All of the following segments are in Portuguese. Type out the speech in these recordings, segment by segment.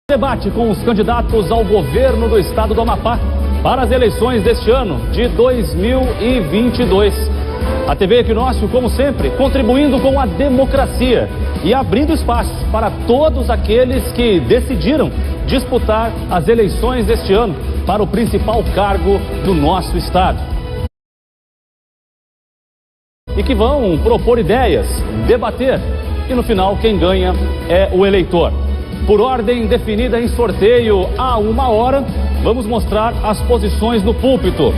Debate com os candidatos ao governo do estado do Amapá para as eleições deste ano de 2022. A TV Equinócio, como sempre, contribuindo com a democracia e abrindo espaço para todos aqueles que decidiram disputar as eleições deste ano para o principal cargo do nosso estado. E que vão propor ideias, debater e no final quem ganha é o eleitor. Por ordem definida em sorteio há 1 hora, vamos mostrar as posições no púlpito.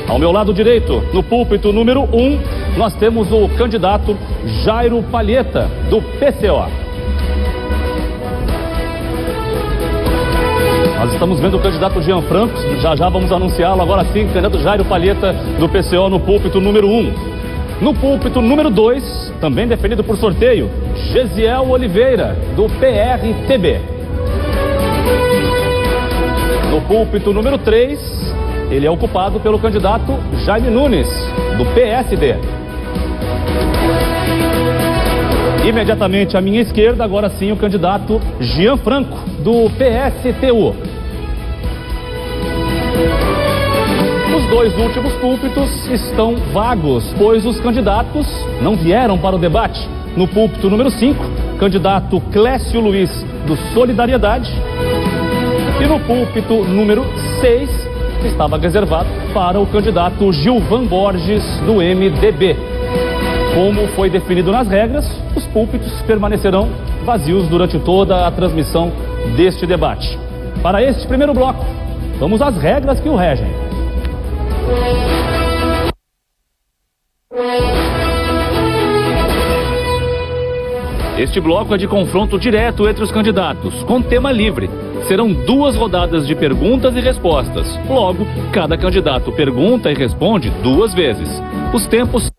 Ao meu lado direito, no púlpito número 1, nós temos o candidato Jairo Palheta, do PCO. Nós estamos vendo o candidato Jean Franco, já vamos anunciá-lo. Agora sim, candidato Jairo Palheta, do PCO, no púlpito número 1. No púlpito número 2, também definido por sorteio, Gesiel Oliveira, do PRTB. No púlpito número 3, ele é ocupado pelo candidato Jaime Nunes, do PSD. Imediatamente à minha esquerda, agora sim, o candidato Jean Franco, do PSTU. Os 2 últimos púlpitos estão vagos, pois os candidatos não vieram para o debate. No púlpito número 5, candidato Clécio Luiz, do Solidariedade. E no púlpito número 6, estava reservado para o candidato Gilvan Borges, do MDB. Como foi definido nas regras, os púlpitos permanecerão vazios durante toda a transmissão deste debate. Para este primeiro bloco, vamos às regras que o regem. Este bloco é de confronto direto entre os candidatos, com tema livre. Serão 2 rodadas de perguntas e respostas. Logo, cada candidato pergunta e responde 2 vezes. Os tempos...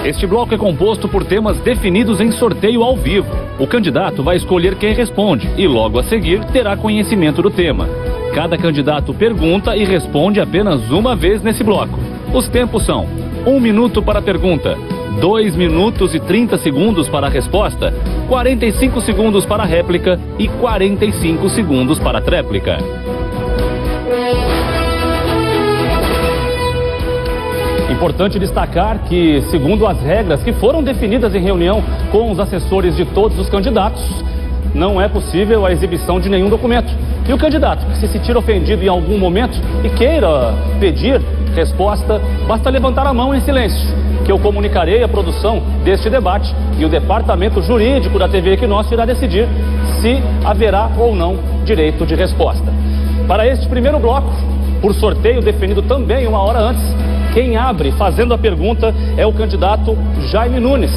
Este bloco é composto por temas definidos em sorteio ao vivo. O candidato vai escolher quem responde e logo a seguir terá conhecimento do tema. Cada candidato pergunta e responde apenas uma vez nesse bloco. Os tempos são 1 minuto para a pergunta, 2 minutos e 30 segundos para a resposta, 45 segundos para a réplica e 45 segundos para a tréplica. Importante destacar que, segundo as regras que foram definidas em reunião com os assessores de todos os candidatos, não é possível a exibição de nenhum documento. E o candidato que se sentir ofendido em algum momento e queira pedir resposta, basta levantar a mão em silêncio, que eu comunicarei a produção deste debate e o departamento jurídico da TV Equinócio irá decidir se haverá ou não direito de resposta. Para este primeiro bloco, por sorteio definido também 1 hora antes, quem abre fazendo a pergunta é o candidato Jaime Nunes.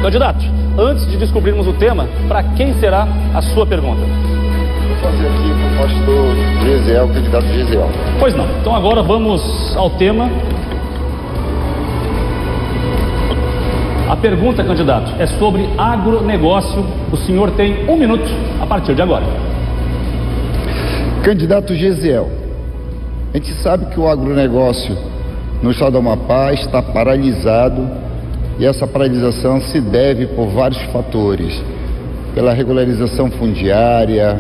Candidato, antes de descobrirmos o tema, para quem será a sua pergunta? Vou fazer aqui para o pastor Gesiel, candidato Gesiel. Pois não. Então agora vamos ao tema. A pergunta, candidato, é sobre agronegócio. O senhor tem 1 minuto a partir de agora. Candidato Gesiel, a gente sabe que o agronegócio no estado do Amapá está paralisado e essa paralisação se deve por vários fatores. Pela regularização fundiária,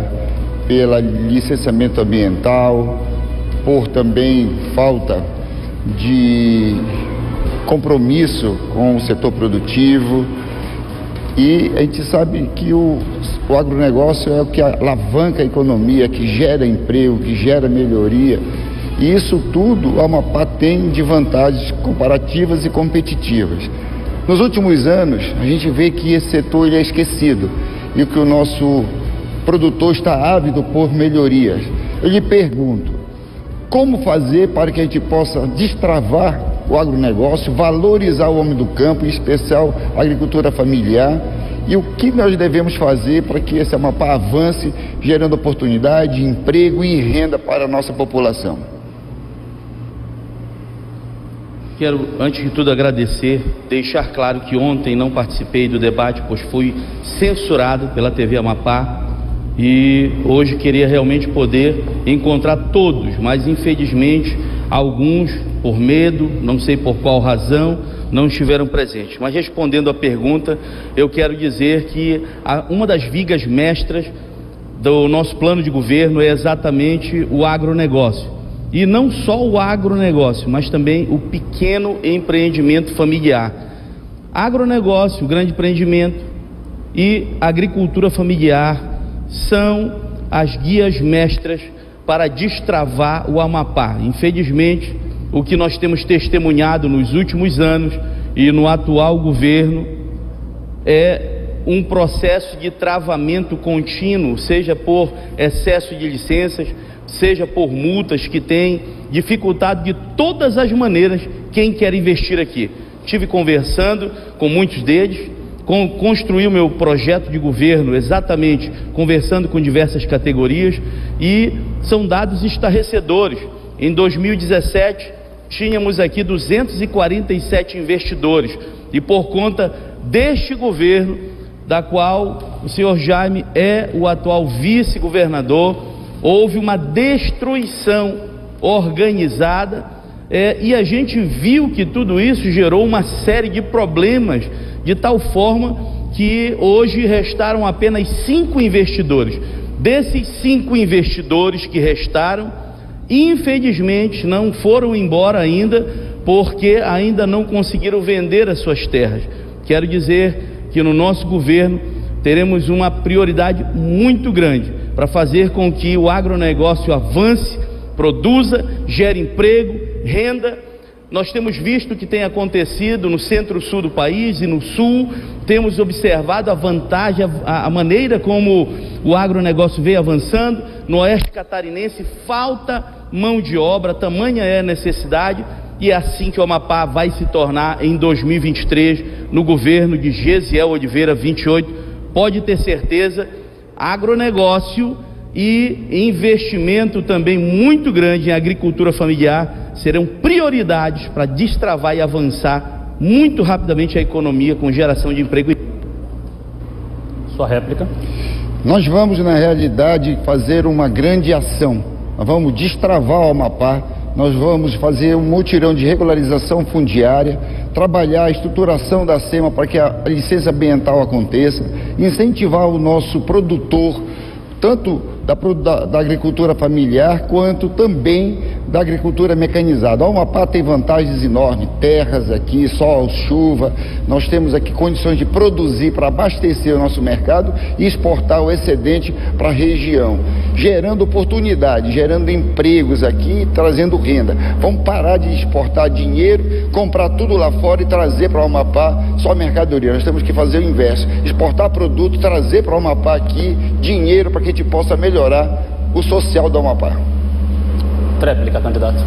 pelo licenciamento ambiental, por também falta de compromisso com o setor produtivo. E a gente sabe que o agronegócio é o que alavanca a economia, que gera emprego, que gera melhoria. E isso tudo a Amapá tem de vantagens comparativas e competitivas. Nos últimos anos, a gente vê que esse setor ele é esquecido e que o nosso produtor está ávido por melhorias. Eu lhe pergunto, como fazer para que a gente possa destravar o agronegócio, valorizar o homem do campo, em especial a agricultura familiar, e o que nós devemos fazer para que esse Amapá avance, gerando oportunidade, emprego e renda para a nossa população? Quero, antes de tudo, agradecer, deixar claro que ontem não participei do debate, pois fui censurado pela TV Amapá, e hoje queria realmente poder encontrar todos, mas infelizmente alguns por medo, não sei por qual razão, não estiveram presentes. Mas respondendo à pergunta, eu quero dizer que uma das vigas mestras do nosso plano de governo é exatamente o agronegócio. E não só o agronegócio, mas também o pequeno empreendimento familiar. Agronegócio, o grande empreendimento e agricultura familiar são as guias mestras para destravar o Amapá. Infelizmente, o que nós temos testemunhado nos últimos anos e no atual governo é um processo de travamento contínuo, seja por excesso de licenças, seja por multas que têm dificultado de todas as maneiras quem quer investir aqui. Estive conversando com muitos deles, construí o meu projeto de governo exatamente conversando com diversas categorias e são dados estarrecedores. Em 2017, tínhamos aqui 247 investidores e por conta deste governo, da qual o senhor Jaime é o atual vice-governador, houve uma destruição organizada e a gente viu que tudo isso gerou uma série de problemas, de tal forma que hoje restaram apenas 5 investidores. Desses 5 investidores que restaram, infelizmente não foram embora ainda, porque ainda não conseguiram vender as suas terras. Quero dizer que no nosso governo teremos uma prioridade muito grande para fazer com que o agronegócio avance, produza, gere emprego, renda. Nós temos visto o que tem acontecido no centro-sul do país e no sul, temos observado a vantagem, a maneira como o agronegócio veio avançando. No oeste catarinense falta mão de obra, tamanha é a necessidade, e é assim que o Amapá vai se tornar em 2023, no governo de Gesiel Oliveira 28, pode ter certeza, agronegócio e investimento também muito grande em agricultura familiar serão prioridades para destravar e avançar muito rapidamente a economia com geração de emprego. Sua réplica. Nós vamos, na realidade, fazer uma grande ação. Nós vamos destravar o Amapá, nós vamos fazer um mutirão de regularização fundiária, trabalhar a estruturação da SEMA para que a licença ambiental aconteça, incentivar o nosso produtor, tanto da agricultura familiar, quanto também da agricultura mecanizada. O Amapá tem vantagens enormes, terras aqui, sol, chuva, nós temos aqui condições de produzir para abastecer o nosso mercado e exportar o excedente para a região, gerando oportunidades, gerando empregos aqui e trazendo renda. Vamos parar de exportar dinheiro, comprar tudo lá fora e trazer para o Amapá só mercadoria. Nós temos que fazer o inverso, exportar produto, trazer para o Amapá aqui dinheiro para que a gente possa melhorar o social do Amapá. Tréplica, candidato.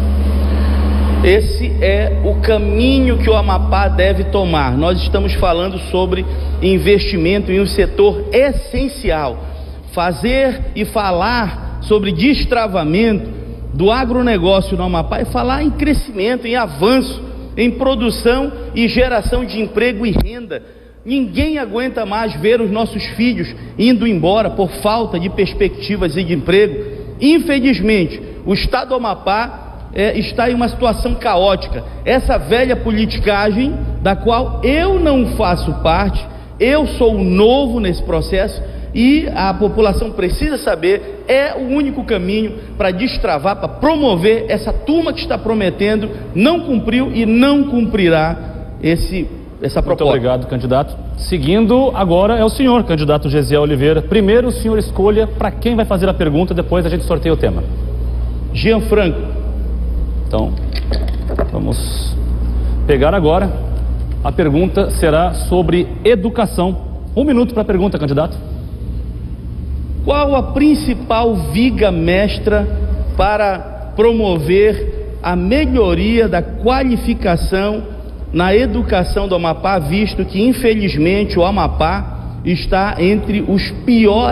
Esse é o caminho que o Amapá deve tomar. Nós estamos falando sobre investimento em um setor essencial. Fazer e falar sobre destravamento do agronegócio no Amapá é falar em crescimento, em avanço, em produção e geração de emprego e renda. Ninguém aguenta mais ver os nossos filhos indo embora por falta de perspectivas e de emprego. Infelizmente, o estado do Amapá está em uma situação caótica. Essa velha politicagem, da qual eu não faço parte, eu sou novo nesse processo e a população precisa saber, é o único caminho para destravar, para promover essa turma que está prometendo, não cumpriu e não cumprirá essa proposta. Muito obrigado, candidato. Seguindo, agora é o senhor, candidato Gesiel Oliveira. Primeiro o senhor escolha para quem vai fazer a pergunta, depois a gente sorteia o tema. Gianfranco. Então, vamos pegar agora. A pergunta será sobre educação. 1 minuto para a pergunta, candidato. Qual a principal viga mestra para promover a melhoria da qualificação na educação do Amapá, visto que infelizmente o Amapá está entre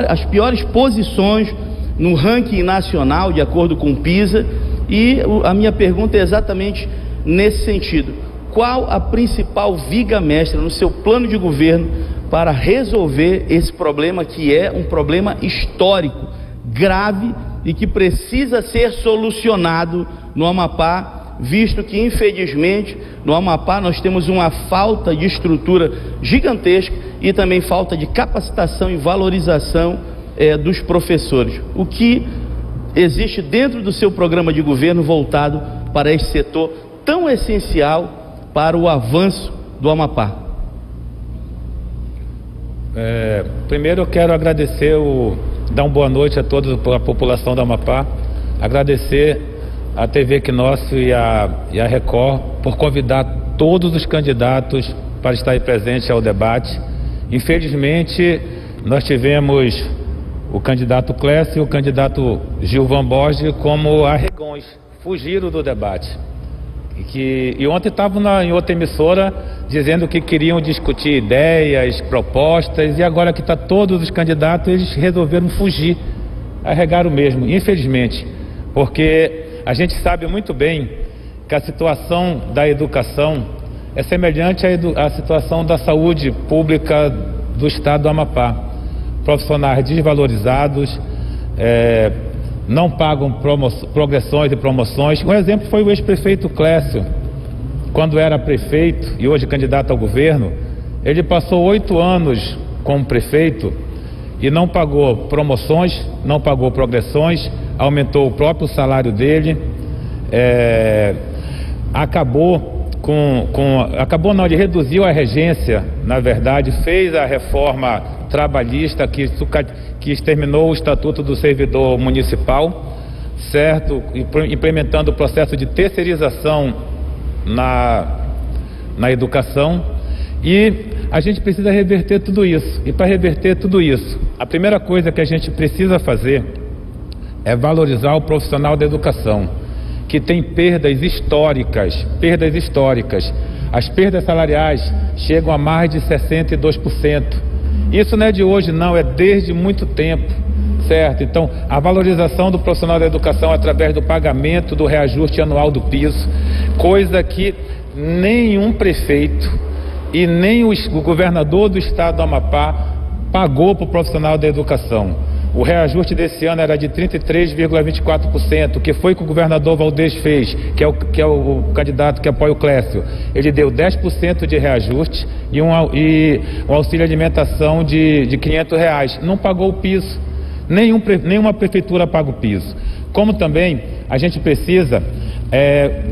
as piores posições no ranking nacional, de acordo com o PISA, e a minha pergunta é exatamente nesse sentido. Qual a principal viga mestra no seu plano de governo para resolver esse problema, que é um problema histórico, grave e que precisa ser solucionado no Amapá, visto que, infelizmente, no Amapá nós temos uma falta de estrutura gigantesca e também falta de capacitação e valorização dos professores. O que existe dentro do seu programa de governo voltado para esse setor tão essencial para o avanço do Amapá? Primeiro eu quero agradecer, dar uma boa noite a toda a população do Amapá, agradecer a TV Equinócio e a Record por convidar todos os candidatos para estarem presentes ao debate. Infelizmente, nós tivemos o candidato Clécio e o candidato Gilvan Borges como arregões, fugiram do debate. E ontem estavam em outra emissora dizendo que queriam discutir ideias, propostas, e agora que está todos os candidatos, eles resolveram fugir, arregaram mesmo, infelizmente, porque a gente sabe muito bem que a situação da educação é semelhante à situação da saúde pública do estado do Amapá. Profissionais desvalorizados, não pagam progressões e promoções. Um exemplo foi o ex-prefeito Clécio, quando era prefeito e hoje candidato ao governo. Ele passou 8 anos como prefeito e não pagou promoções, não pagou progressões, aumentou o próprio salário dele, ele reduziu a regência, na verdade, fez a reforma trabalhista que exterminou o Estatuto do Servidor Municipal, certo? Implementando o processo de terceirização na educação, e a gente precisa reverter tudo isso. E para reverter tudo isso, a primeira coisa que a gente precisa fazer é valorizar o profissional da educação, que tem perdas históricas. As perdas salariais chegam a mais de 62%. Isso não é de hoje, não, é desde muito tempo, certo? Então, a valorização do profissional da educação através do pagamento do reajuste anual do piso, coisa que nenhum prefeito e nem o governador do estado do Amapá pagou para o profissional da educação. O reajuste desse ano era de 33,24%, que foi que o governador Valdez fez, que é o candidato que apoia o Clécio. Ele deu 10% de reajuste e um auxílio alimentação de R$500. Não pagou o piso. Nenhuma prefeitura paga o piso. Como também a gente precisa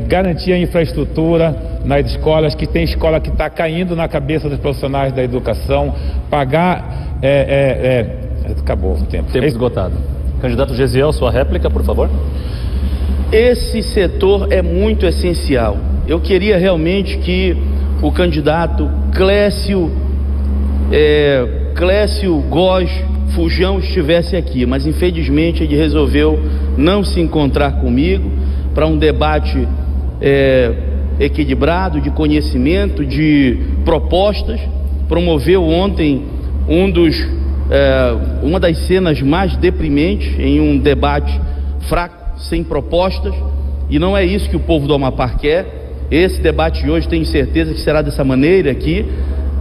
garantir a infraestrutura nas escolas, que tem escola que está caindo na cabeça dos profissionais da educação, pagar... Acabou o tempo. Tempo esgotado. Candidato Gesiel, sua réplica, por favor. Esse setor é muito essencial. Eu queria realmente que o candidato Clécio Góes Fujão estivesse aqui, mas infelizmente ele resolveu não se encontrar comigo para um debate equilibrado, de de propostas. Promoveu ontem uma das cenas mais deprimentes em um debate fraco, sem propostas, e não é isso que o povo do Amapá quer. Esse debate de hoje tenho certeza que será dessa maneira aqui,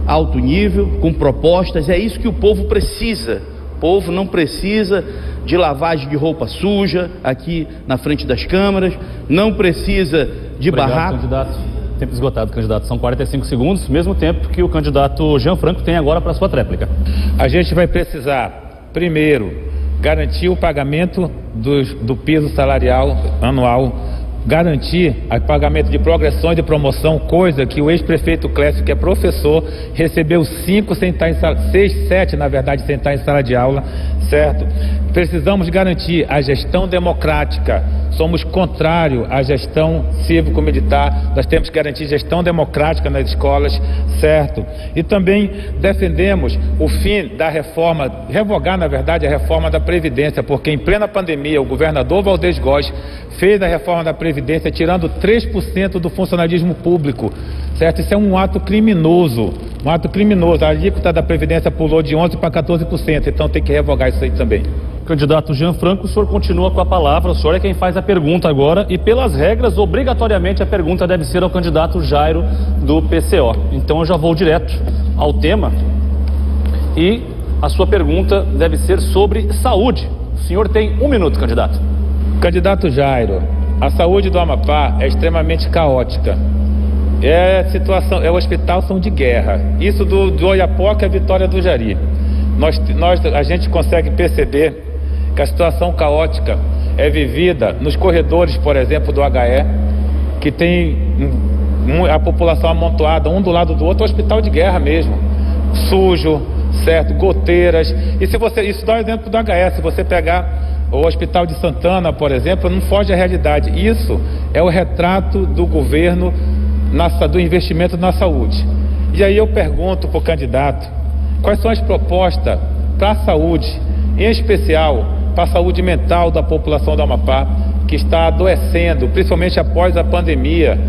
alto nível, com propostas. É isso que o povo precisa. O povo não precisa de lavagem de roupa suja aqui na frente das câmaras, não precisa de barraco. Candidato. Tempo esgotado, candidato. São 45 segundos, mesmo tempo que o candidato Jean Franco tem agora para sua tréplica. A gente vai precisar, primeiro, garantir o pagamento do piso salarial anual, garantir o pagamento de progressões de promoção, coisa que o ex-prefeito Clécio, que é professor, recebeu 5 sem estar em sala, 6, 7 na verdade, sem estar em sala de aula, certo? Precisamos garantir a gestão democrática. Somos contrários à gestão cívico-militar. Nós temos que garantir gestão democrática nas escolas, certo? E também defendemos o fim da reforma, revogar, na verdade, a reforma da Previdência, porque em plena pandemia o governador Valdez Góes fez a reforma da Previdência tirando 3% do funcionalismo público, certo? Isso é um ato criminoso, A alíquota da Previdência pulou de 11% para 14%, então tem que revogar isso aí também. Candidato Jean Franco, o senhor continua com a palavra, o senhor é quem faz a pergunta agora, e pelas regras, obrigatoriamente a pergunta deve ser ao candidato Jairo do PCO. Então eu já vou direto ao tema, e a sua pergunta deve ser sobre saúde. O senhor tem 1 minuto, candidato. Candidato Jairo, a saúde do Amapá é extremamente caótica. O hospital são de guerra. Isso do Oiapoque à Vitória do Jari. A gente consegue perceber que a situação caótica é vivida nos corredores, por exemplo, do HE, que tem a população amontoada um do lado do outro, hospital de guerra mesmo, sujo, certo, goteiras. E isso dá o exemplo do HE, se você pegar o Hospital de Santana, por exemplo, não foge à realidade. Isso é o retrato do governo do investimento na saúde. E aí eu pergunto para o candidato, quais são as propostas para a saúde, em especial para a saúde mental da população do Amapá, que está adoecendo, principalmente após a pandemia.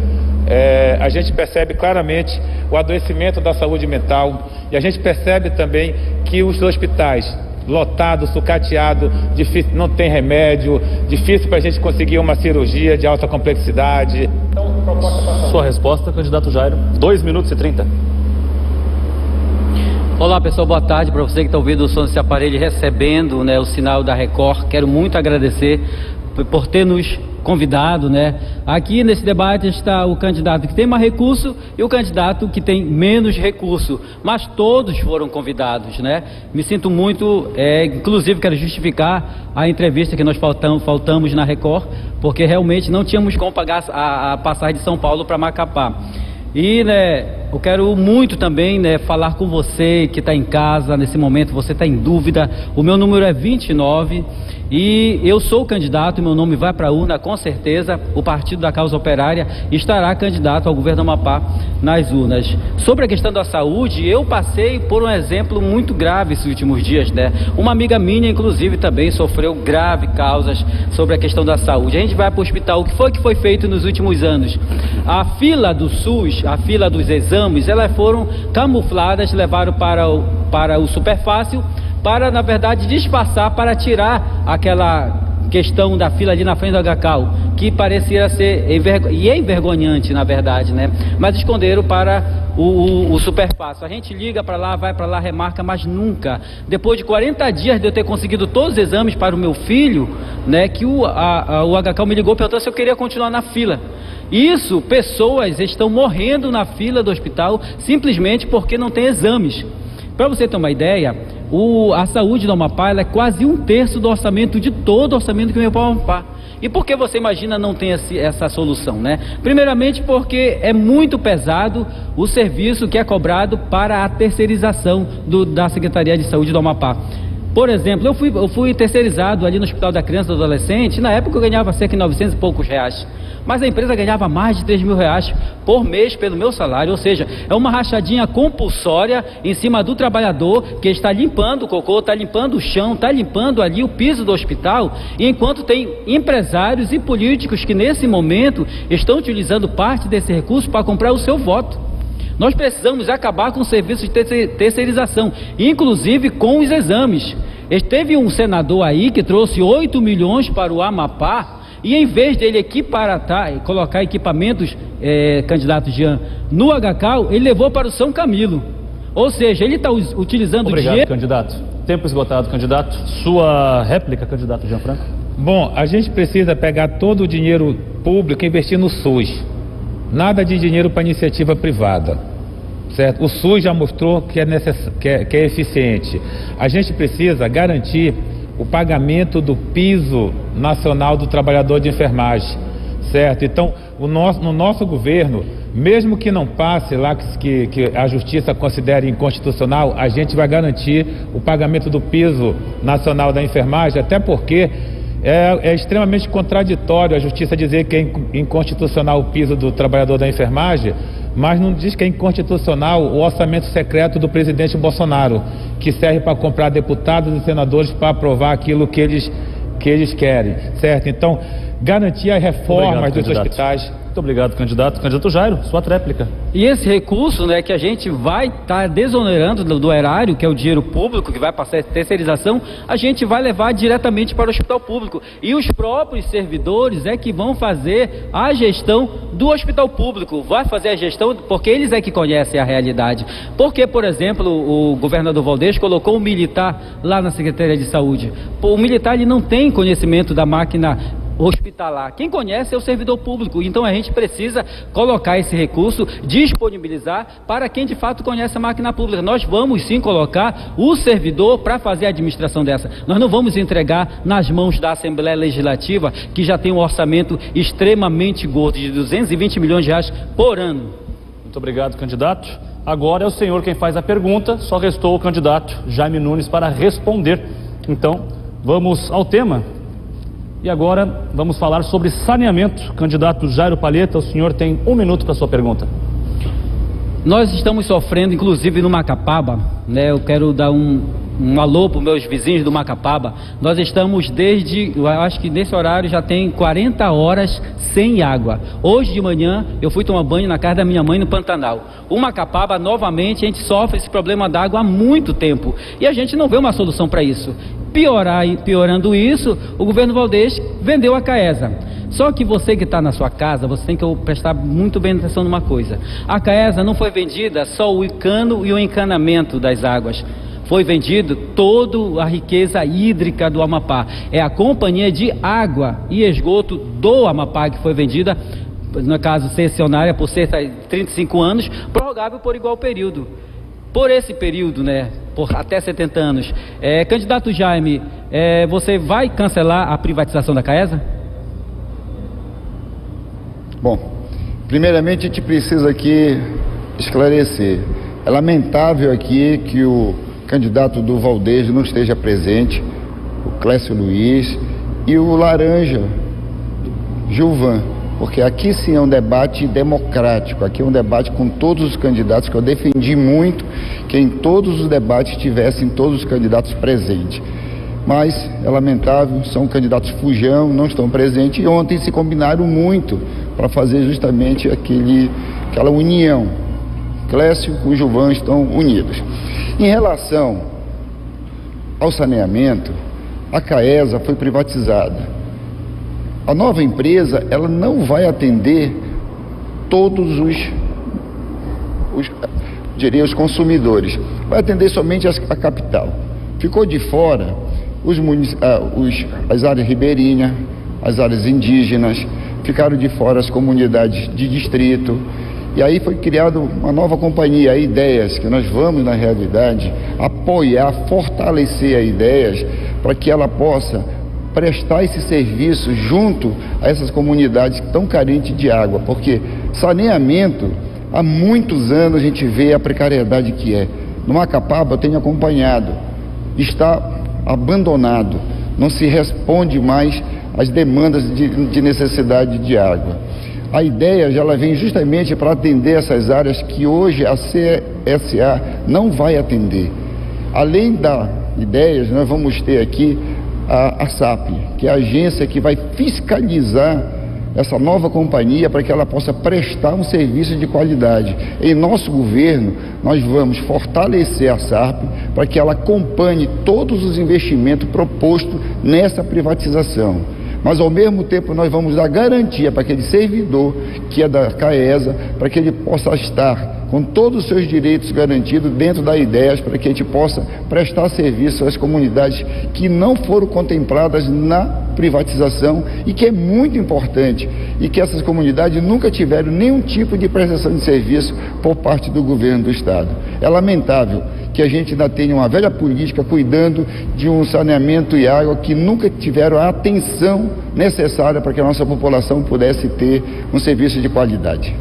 A gente percebe claramente o adoecimento da saúde mental, e a gente percebe também que os hospitais lotados, sucateados, difícil, não tem remédio, difícil para a gente conseguir uma cirurgia de alta complexidade. Então, sua resposta, candidato Jairo, 2 minutos e 30. Olá pessoal, boa tarde para você que está ouvindo o som desse aparelho, recebendo, né, o sinal da Record. Quero muito agradecer por ter nos convidado, né? Aqui nesse debate está o candidato que tem mais recurso e o candidato que tem menos recurso, mas todos foram convidados, né? Me sinto muito, inclusive quero justificar a entrevista que nós faltamos na Record, porque realmente não tínhamos como pagar a passagem de São Paulo para Macapá. E, né, eu quero muito também, né, falar com você que está em casa nesse momento, você está em dúvida. O meu número é 29 e eu sou o candidato, meu nome vai para a urna, com certeza. O Partido da Causa Operária estará candidato ao governo do Amapá nas urnas. Sobre a questão da saúde, eu passei por um exemplo muito grave esses últimos dias, né? Uma amiga minha, inclusive, também sofreu graves causas sobre a questão da saúde. A gente vai para o hospital, o que foi feito nos últimos anos? A fila do SUS, a fila dos exames, elas foram camufladas, levaram para o Superfácil, para, na verdade, disfarçar, para tirar aquela questão da fila ali na frente do HCAU, que parecia ser envergonhante, na verdade, né? Mas esconderam para o Superfácil. A gente liga para lá, vai para lá, remarca, mas nunca. Depois de 40 dias de eu ter conseguido todos os exames para o meu filho, né, que o HCAU me ligou perguntando se eu queria continuar na fila. Isso, pessoas estão morrendo na fila do hospital simplesmente porque não tem exames. Para você ter uma ideia, a saúde do Amapá é quase 1/3 do orçamento de todo o orçamento que vem para o Amapá. E por que você imagina não tem essa solução, né? Primeiramente porque é muito pesado o serviço que é cobrado para a terceirização da Secretaria de Saúde do Amapá. Por exemplo, eu fui terceirizado ali no Hospital da Criança e do Adolescente. Na época eu ganhava cerca de 900 e poucos reais, mas a empresa ganhava mais de 3 mil reais por mês pelo meu salário. Ou seja, é uma rachadinha compulsória em cima do trabalhador, que está limpando o cocô, está limpando o chão, está limpando ali o piso do hospital, e enquanto tem empresários e políticos que nesse momento estão utilizando parte desse recurso para comprar o seu voto. Nós precisamos acabar com o serviço de terceirização, inclusive com os exames. Teve um senador aí que trouxe 8 milhões para o Amapá, e em vez dele colocar equipamentos, candidato Jean, no HCAU, ele levou para o São Camilo. Ou seja, ele está utilizando Obrigado, dinheiro... candidato. Tempo esgotado, candidato. Sua réplica, candidato Jean Franco. Bom, a gente precisa pegar todo o dinheiro público e investir no SUS. Nada de dinheiro para iniciativa privada, certo? O SUS já mostrou que é eficiente. A gente precisa garantir o pagamento do piso nacional do trabalhador de enfermagem, certo? Então, no nosso governo, mesmo que não passe lá que a justiça considere inconstitucional, a gente vai garantir o pagamento do piso nacional da enfermagem, até porque é extremamente contraditório a justiça dizer que é inconstitucional o piso do trabalhador da enfermagem, mas não diz que é inconstitucional o orçamento secreto do presidente Bolsonaro, que serve para comprar deputados e senadores para aprovar aquilo que eles querem, certo? Então, garantir as reformas dos hospitais. Muito obrigado, candidato. Candidato Jairo, sua tréplica. E esse recurso, né, que a gente vai estar desonerando do erário, que é o dinheiro público, que vai passar a terceirização, a gente vai levar diretamente para o hospital público. E os próprios servidores é que vão fazer a gestão do hospital público. Vai fazer a gestão, porque eles é que conhecem a realidade. Porque, por exemplo, o governador Valdez colocou um militar lá na Secretaria de Saúde. O militar, ele não tem conhecimento da máquina hospitalar. Quem conhece é o servidor público, então a gente precisa colocar esse recurso, disponibilizar para quem de fato conhece a máquina pública. Nós vamos sim colocar o servidor para fazer a administração dessa. Nós não vamos entregar nas mãos da Assembleia Legislativa, que já tem um orçamento extremamente gordo, de 220 milhões de reais por ano. Muito obrigado, candidato. Agora é o senhor quem faz a pergunta, só restou o candidato Jaime Nunes para responder. Então, vamos ao tema. E agora vamos falar sobre saneamento. Candidato Jairo Palheta, o senhor tem 1 minuto para sua pergunta. Nós estamos sofrendo, inclusive no Macapaba, né? Eu quero dar um alô para os meus vizinhos do Macapaba. Nós estamos eu acho que nesse horário já tem 40 horas sem água. Hoje de manhã eu fui tomar banho na casa da minha mãe no Pantanal. O Macapaba, novamente, a gente sofre esse problema d'água há muito tempo. E a gente não vê uma solução para isso. Piorando isso, o governo Valdez vendeu a Caesa. Só que você que está na sua casa, você tem que prestar muito bem atenção numa coisa. A Caesa não foi vendida só o cano e o encanamento das águas. Foi vendido toda a riqueza hídrica do Amapá. É a Companhia de Água e Esgoto do Amapá que foi vendida, no caso cessionária, por cerca de 35 anos, prorrogável por igual período. Por esse período, né, por até 70 anos, candidato Jaime, você vai cancelar a privatização da Caesa? Bom, primeiramente a gente precisa aqui esclarecer. É lamentável aqui que o candidato do Valdez não esteja presente, o Clécio Luiz e o Laranja Gilvan, porque aqui sim é um debate democrático, aqui é um debate com todos os candidatos, que eu defendi muito que em todos os debates tivessem todos os candidatos presentes. Mas é lamentável, são candidatos fujão, não estão presentes, e ontem se combinaram muito para fazer justamente aquela união. Clécio e Gilvan estão unidos. Em relação ao saneamento, a Caesa foi privatizada. A nova empresa, ela não vai atender todos os consumidores, vai atender somente a capital. Ficou de fora as áreas ribeirinhas, as áreas indígenas, ficaram de fora as comunidades de distrito. E aí foi criada uma nova companhia, a Ideias, que nós vamos, na realidade, apoiar, fortalecer a Ideias, para que ela possa prestar esse serviço junto a essas comunidades tão carentes de água, porque saneamento, há muitos anos a gente vê a precariedade que é. No Macapaba eu tenho acompanhado, está abandonado, não se responde mais às demandas de necessidade de água. A ideia já ela vem justamente para atender essas áreas que hoje a CSA não vai atender. Além da Ideias, nós vamos ter aqui a SAP, que é a agência que vai fiscalizar essa nova companhia para que ela possa prestar um serviço de qualidade. Em nosso governo, nós vamos fortalecer a SAP para que ela acompanhe todos os investimentos propostos nessa privatização. Mas ao mesmo tempo nós vamos dar garantia para aquele servidor que é da Caesa, para que ele possa estar com todos os seus direitos garantidos dentro da Ideias, para que a gente possa prestar serviço às comunidades que não foram contempladas na privatização e que é muito importante, e que essas comunidades nunca tiveram nenhum tipo de prestação de serviço por parte do governo do estado. É lamentável que a gente ainda tenha uma velha política cuidando de um saneamento e água que nunca tiveram a atenção necessária para que a nossa população pudesse ter um serviço de qualidade.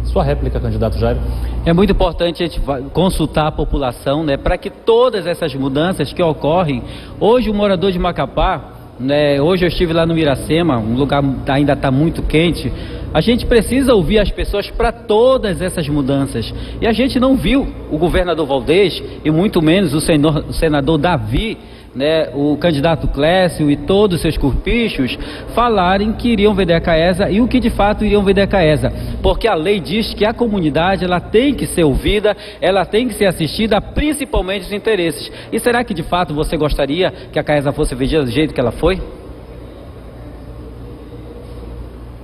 Sua réplica, candidato Jairo. É muito importante a gente consultar a população, né, para que todas essas mudanças que ocorrem, hoje o morador de Macapá, né, hoje eu estive lá no Miracema, um lugar ainda está muito quente, a gente precisa ouvir as pessoas para todas essas mudanças. E a gente não viu o governador Valdez, e muito menos o senador Davi, né, o candidato Clécio e todos os seus corpichos falarem que iriam vender a Caesa e o que de fato iriam vender a Caesa, porque a lei diz que a comunidade ela tem que ser ouvida, ela tem que ser assistida, principalmente os interesses. E será que de fato você gostaria que a Caesa fosse vendida do jeito que ela foi?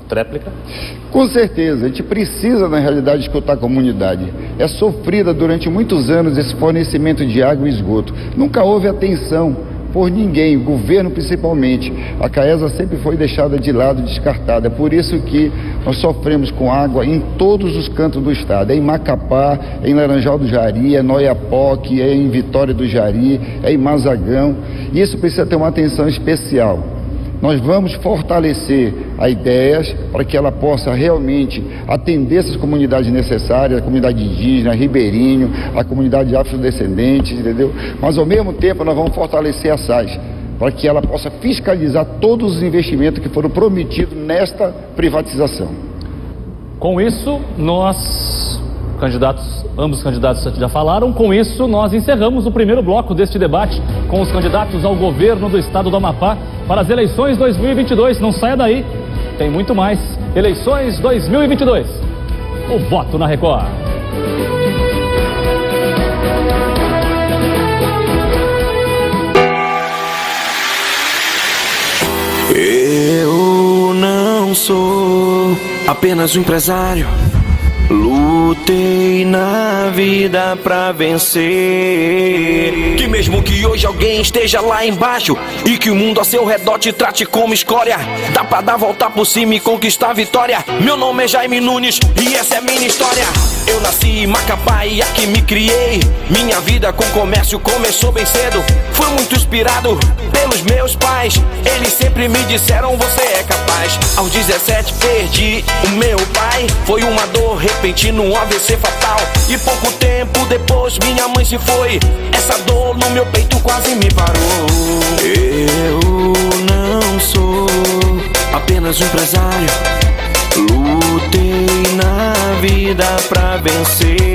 Tréplica? Com certeza, a gente precisa na realidade escutar a comunidade. É sofrida durante muitos anos esse fornecimento de água e esgoto. Nunca houve atenção por ninguém, o governo principalmente. A Caesa sempre foi deixada de lado, descartada. É por isso que nós sofremos com água em todos os cantos do estado. É em Macapá, é em Laranjal do Jari, é em Oiapoque, é em Vitória do Jari, é em Mazagão. E isso precisa ter uma atenção especial. Nós vamos fortalecer a IDEAS para que ela possa realmente atender essas comunidades necessárias, a comunidade indígena, ribeirinho, a comunidade afrodescendente, entendeu? Mas ao mesmo tempo nós vamos fortalecer a SAS para que ela possa fiscalizar todos os investimentos que foram prometidos nesta privatização. Com isso, ambos os candidatos já falaram. Com isso, nós encerramos o primeiro bloco deste debate com os candidatos ao governo do estado do Amapá para as eleições 2022. Não saia daí, tem muito mais. Eleições 2022. O voto na Record. Eu não sou apenas um empresário. Lutei na vida pra vencer. Que mesmo que hoje alguém esteja lá embaixo e que o mundo ao seu redor te trate como escória, dá pra dar volta por cima e conquistar a vitória. Meu nome é Jaime Nunes e essa é minha história. Eu nasci em Macapá e aqui me criei. Minha vida com comércio começou bem cedo. Fui muito inspirado pelos meus pais. Eles sempre me disseram: você é capaz. Aos 17 perdi o meu pai. Foi uma dor repentina, um AVC fatal. E pouco tempo depois minha mãe se foi. Essa dor no meu peito quase me parou. Eu não sou apenas um empresário. Lutei na vida pra vencer.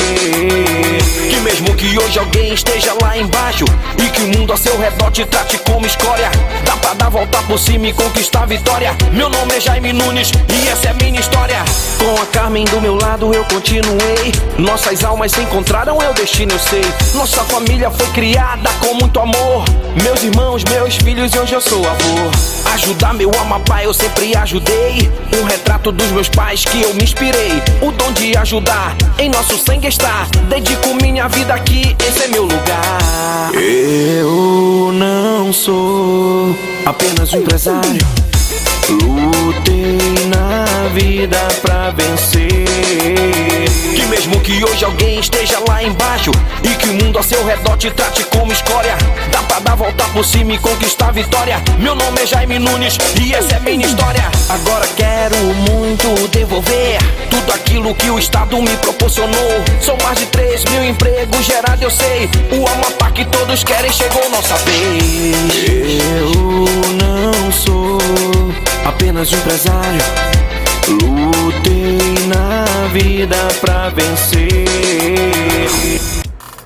Que mesmo que hoje alguém esteja lá embaixo e que o mundo ao seu redor te trate como escória, dá pra dar volta por cima e conquistar a vitória. Meu nome é Jaime Nunes e essa é minha história. Com a Carmen do meu lado eu continuei. Nossas almas se encontraram, é o destino, eu sei. Nossa família foi criada com muito amor. Meus irmãos, meus filhos e hoje eu sou avô. Ajudar meu Amapá eu sempre ajudei. Um retrato dos meus pais que eu me inspirei. O dom de ajudar em nosso sangue está. Dedico minha vida aqui, esse é meu lugar. Eu não sou apenas um empresário. Lutei na vida pra vencer. Que mesmo que hoje alguém esteja lá embaixo e que o mundo ao seu redor te trate como escória, dá pra dar volta por cima e conquistar a vitória. Meu nome é Jaime Nunes e essa é minha história. Agora quero muito devolver tudo aquilo que o Estado me proporcionou. São mais de 3 mil empregos gerados, eu sei. O Amapá que todos querem chegou nossa vez. Eu não sou apenas um empresário. Lutei na vida pra vencer.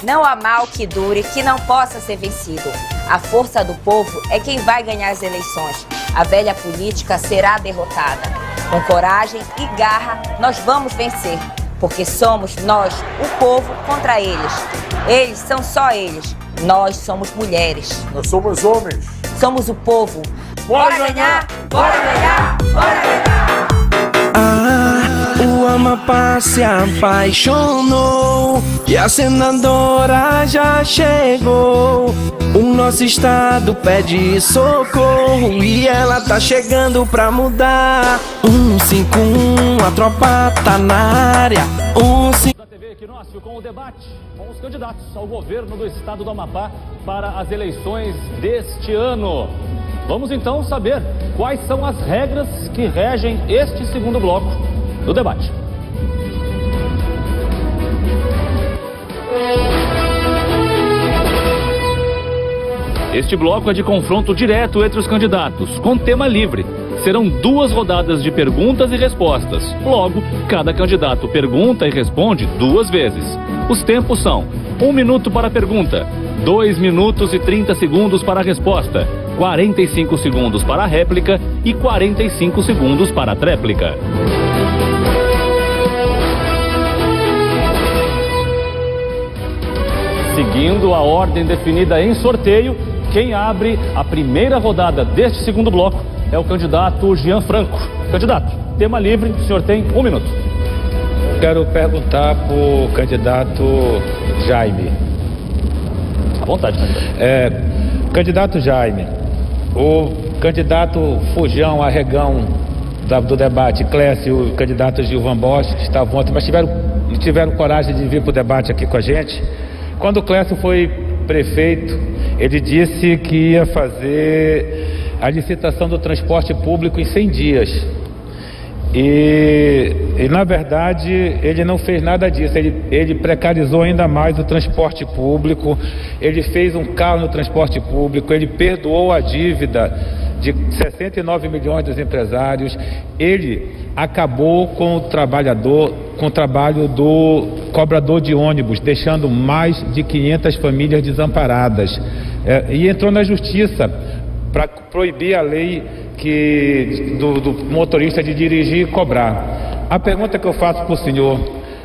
Não há mal que dure, que não possa ser vencido. A força do povo é quem vai ganhar as eleições. A velha política será derrotada. Com coragem e garra, nós vamos vencer. Porque somos nós, o povo, contra eles. Eles são só eles. Nós somos mulheres. Nós somos homens. Somos o povo. Bora ganhar! Bora ganhar! Bora ganhar! O Amapá se apaixonou e a senadora já chegou. O nosso estado pede socorro e ela tá chegando pra mudar. 151, a tropa tá na área. Da TV Equinócio com o debate com os candidatos ao governo do estado do Amapá para as eleições deste ano. Vamos então saber quais são as regras que regem este segundo bloco do debate. Este bloco é de confronto direto entre os candidatos, com tema livre. Serão 2 rodadas de perguntas e respostas. Logo, cada candidato pergunta e responde 2 vezes. Os tempos são 1 minuto para a pergunta, 2 minutos e 30 segundos para a resposta, 45 segundos para a réplica e 45 segundos para a tréplica. Seguindo a ordem definida em sorteio, quem abre a primeira rodada deste segundo bloco é o candidato Jean Franco. Candidato, tema livre, o senhor tem 1 minuto. Quero perguntar para o candidato Jaime. À vontade, candidato. Candidato Jaime, o candidato Fujão, Arregão do debate, Clécio e o candidato Gilvan Bosch estavam ontem, mas tiveram coragem de vir para o debate aqui com a gente. Quando o Clécio foi prefeito, ele disse que ia fazer a licitação do transporte público em 100 dias. E na verdade ele não fez nada disso, ele precarizou ainda mais o transporte público, ele fez um caos no transporte público, ele perdoou a dívida de 69 milhões dos empresários, ele acabou com o trabalhador, com o trabalho do cobrador de ônibus, deixando mais de 500 famílias desamparadas, e entrou na justiça para proibir a lei do motorista de dirigir e cobrar. A pergunta que eu faço para o senhor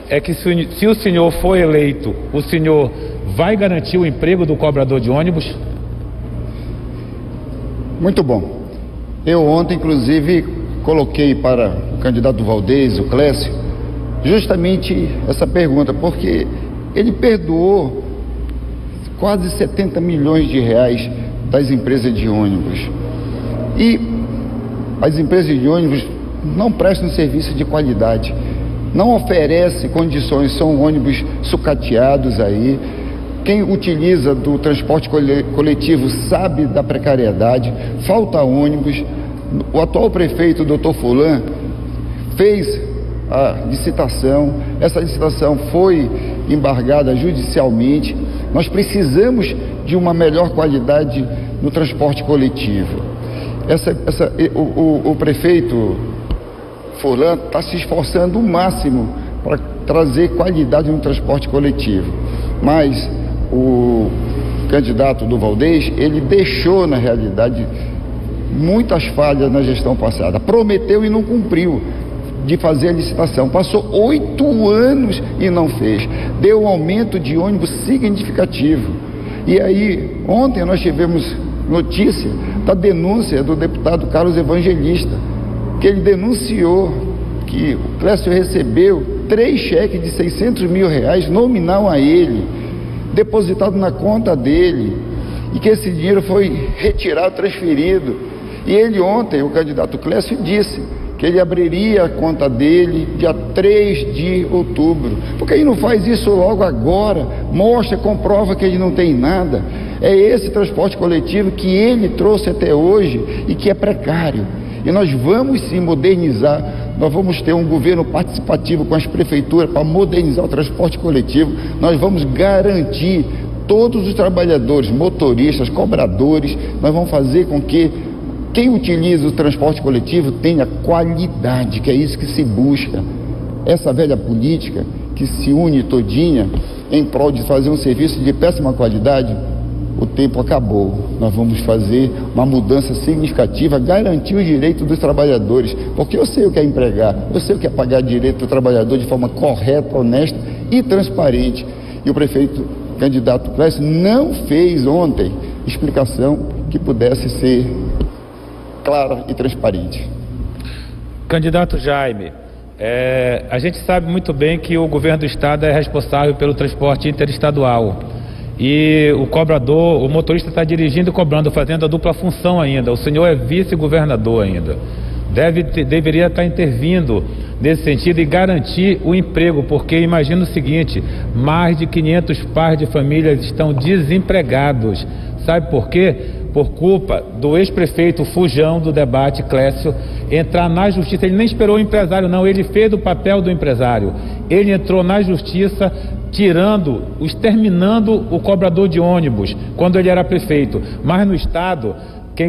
é que se o senhor for eleito, o senhor vai garantir o emprego do cobrador de ônibus? Muito bom. Eu ontem, inclusive, coloquei para o candidato Valdez, o Clécio, justamente essa pergunta, porque ele perdoou quase 70 milhões de reais das empresas de ônibus. E as empresas de ônibus não prestam serviço de qualidade, não oferecem condições, são ônibus sucateados aí. Quem utiliza do transporte coletivo sabe da precariedade, falta ônibus. O atual prefeito, Dr. Fulan, fez a licitação, essa licitação foi embargada judicialmente. Nós precisamos de uma melhor qualidade no transporte coletivo. O prefeito Fulan está se esforçando o máximo para trazer qualidade no transporte coletivo, mas o candidato do Valdez, ele deixou na realidade muitas falhas na gestão passada, prometeu e não cumpriu de fazer a licitação, passou 8 anos e não fez, deu um aumento de ônibus significativo. E aí ontem nós tivemos notícia da denúncia do deputado Carlos Evangelista, que ele denunciou que o Clécio recebeu 3 cheques de 600 mil reais nominal a ele, depositado na conta dele, e que esse dinheiro foi retirado, transferido. E ele ontem, o candidato Clécio, disse que ele abriria a conta dele dia 3 de outubro. Porque ele não faz isso logo agora, mostra, comprova que ele não tem nada. É esse transporte coletivo que ele trouxe até hoje e que é precário. E nós vamos sim modernizar, nós vamos ter um governo participativo com as prefeituras para modernizar o transporte coletivo. Nós vamos garantir todos os trabalhadores, motoristas, cobradores, nós vamos fazer com que quem utiliza o transporte coletivo tenha qualidade, que é isso que se busca. Essa velha política que se une todinha em prol de fazer um serviço de péssima qualidade, o tempo acabou. Nós vamos fazer uma mudança significativa, garantir os direitos dos trabalhadores, porque eu sei o que é empregar, eu sei o que é pagar direito do trabalhador de forma correta, honesta e transparente. E o prefeito candidato Clécio não fez ontem explicação que pudesse ser clara e transparente. Candidato Jaime, a gente sabe muito bem que o governo do estado é responsável pelo transporte interestadual e o cobrador, o motorista está dirigindo e cobrando, fazendo a dupla função ainda. O senhor é vice-governador ainda, deveria estar intervindo nesse sentido e garantir o emprego, porque imagina o seguinte, mais de 500 pares de famílias estão desempregados. Sabe por quê? Por culpa do ex-prefeito Fujão do debate, Clécio, entrar na justiça. Ele nem esperou o empresário não, ele fez o papel do empresário. Ele entrou na justiça exterminando o cobrador de ônibus quando ele era prefeito. Mas no estado,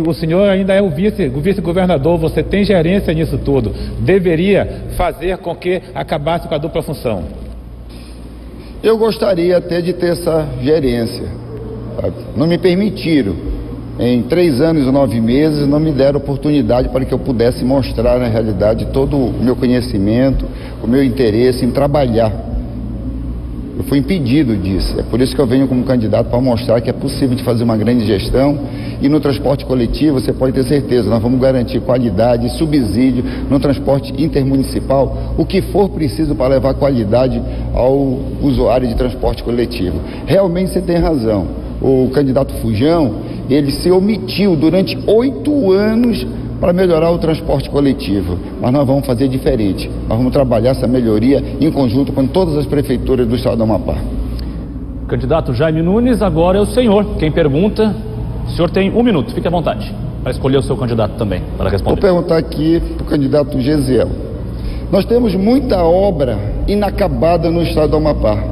o senhor ainda é o vice-governador, você tem gerência nisso tudo, deveria fazer com que acabasse com a dupla função. Eu gostaria até de ter essa gerência, sabe? Não me permitiram. Em 3 anos e 9 meses não me deram oportunidade para que eu pudesse mostrar na realidade todo o meu conhecimento, o meu interesse em trabalhar. Eu fui impedido disso, é por isso que eu venho como candidato para mostrar que é possível de fazer uma grande gestão. E no transporte coletivo você pode ter certeza, nós vamos garantir qualidade, subsídio no transporte intermunicipal, o que for preciso para levar qualidade ao usuário de transporte coletivo. Realmente você tem razão, o candidato Fujão, ele se omitiu durante 8 anos para melhorar o transporte coletivo. Mas nós vamos fazer diferente. Nós vamos trabalhar essa melhoria em conjunto com todas as prefeituras do estado do Amapá. Candidato Jaime Nunes, agora é o senhor. Quem pergunta, o senhor tem 1 minuto. Fique à vontade para escolher o seu candidato também, para responder. Vou perguntar aqui para o candidato Gesiel. Nós temos muita obra inacabada no estado do Amapá.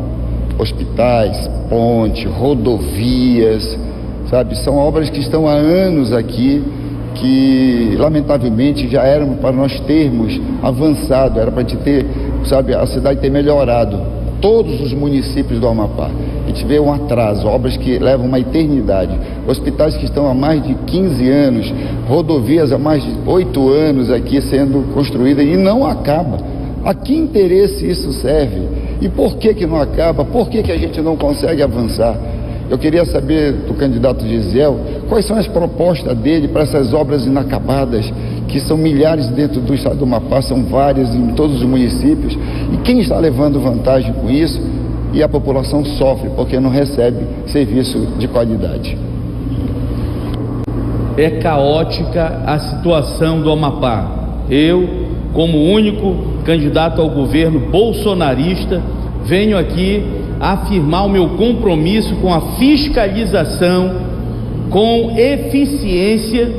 Hospitais, pontes, rodovias, sabe? São obras que estão há anos aqui, que lamentavelmente já eram para nós termos avançado, era para a gente ter, sabe, a cidade ter melhorado. Todos os municípios do Amapá. A gente vê um atraso, obras que levam uma eternidade. Hospitais que estão há mais de 15 anos, rodovias há mais de 8 anos aqui sendo construídas e não acaba. A que interesse isso serve? E por que não acaba? Por que a gente não consegue avançar? Eu queria saber do candidato Gesiel quais são as propostas dele para essas obras inacabadas, que são milhares dentro do estado do Amapá, são várias em todos os municípios, e quem está levando vantagem com isso? E a população sofre porque não recebe serviço de qualidade. É caótica a situação do Amapá. Eu, como único candidato ao governo bolsonarista, venho aqui afirmar o meu compromisso com a fiscalização, com eficiência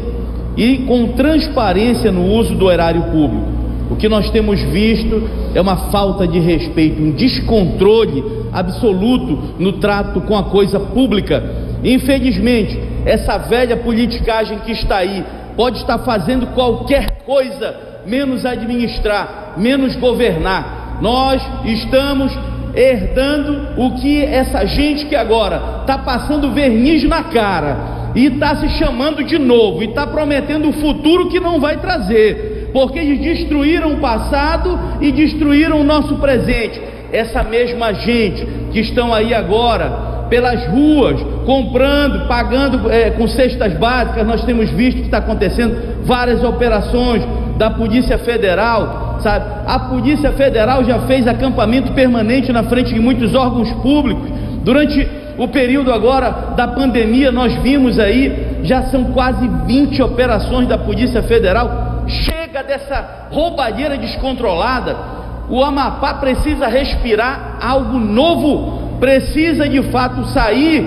e com transparência no uso do erário público. O que nós temos visto é uma falta de respeito, um descontrole absoluto no trato com a coisa pública. Infelizmente, essa velha politicagem que está aí pode estar fazendo qualquer coisa menos administrar, menos governar. Nós estamos herdando o que essa gente que agora está passando verniz na cara e está se chamando de novo e está prometendo um futuro que não vai trazer, porque eles destruíram o passado e destruíram o nosso presente. Essa mesma gente que estão aí agora pelas ruas comprando, pagando com cestas básicas, nós temos visto que está acontecendo várias operações da Polícia Federal, sabe? A Polícia Federal já fez acampamento permanente na frente de muitos órgãos públicos. Durante o período agora da pandemia, nós vimos aí, já são quase 20 operações da Polícia Federal. Chega dessa roubalheira descontrolada. O Amapá precisa respirar algo novo, precisa de fato sair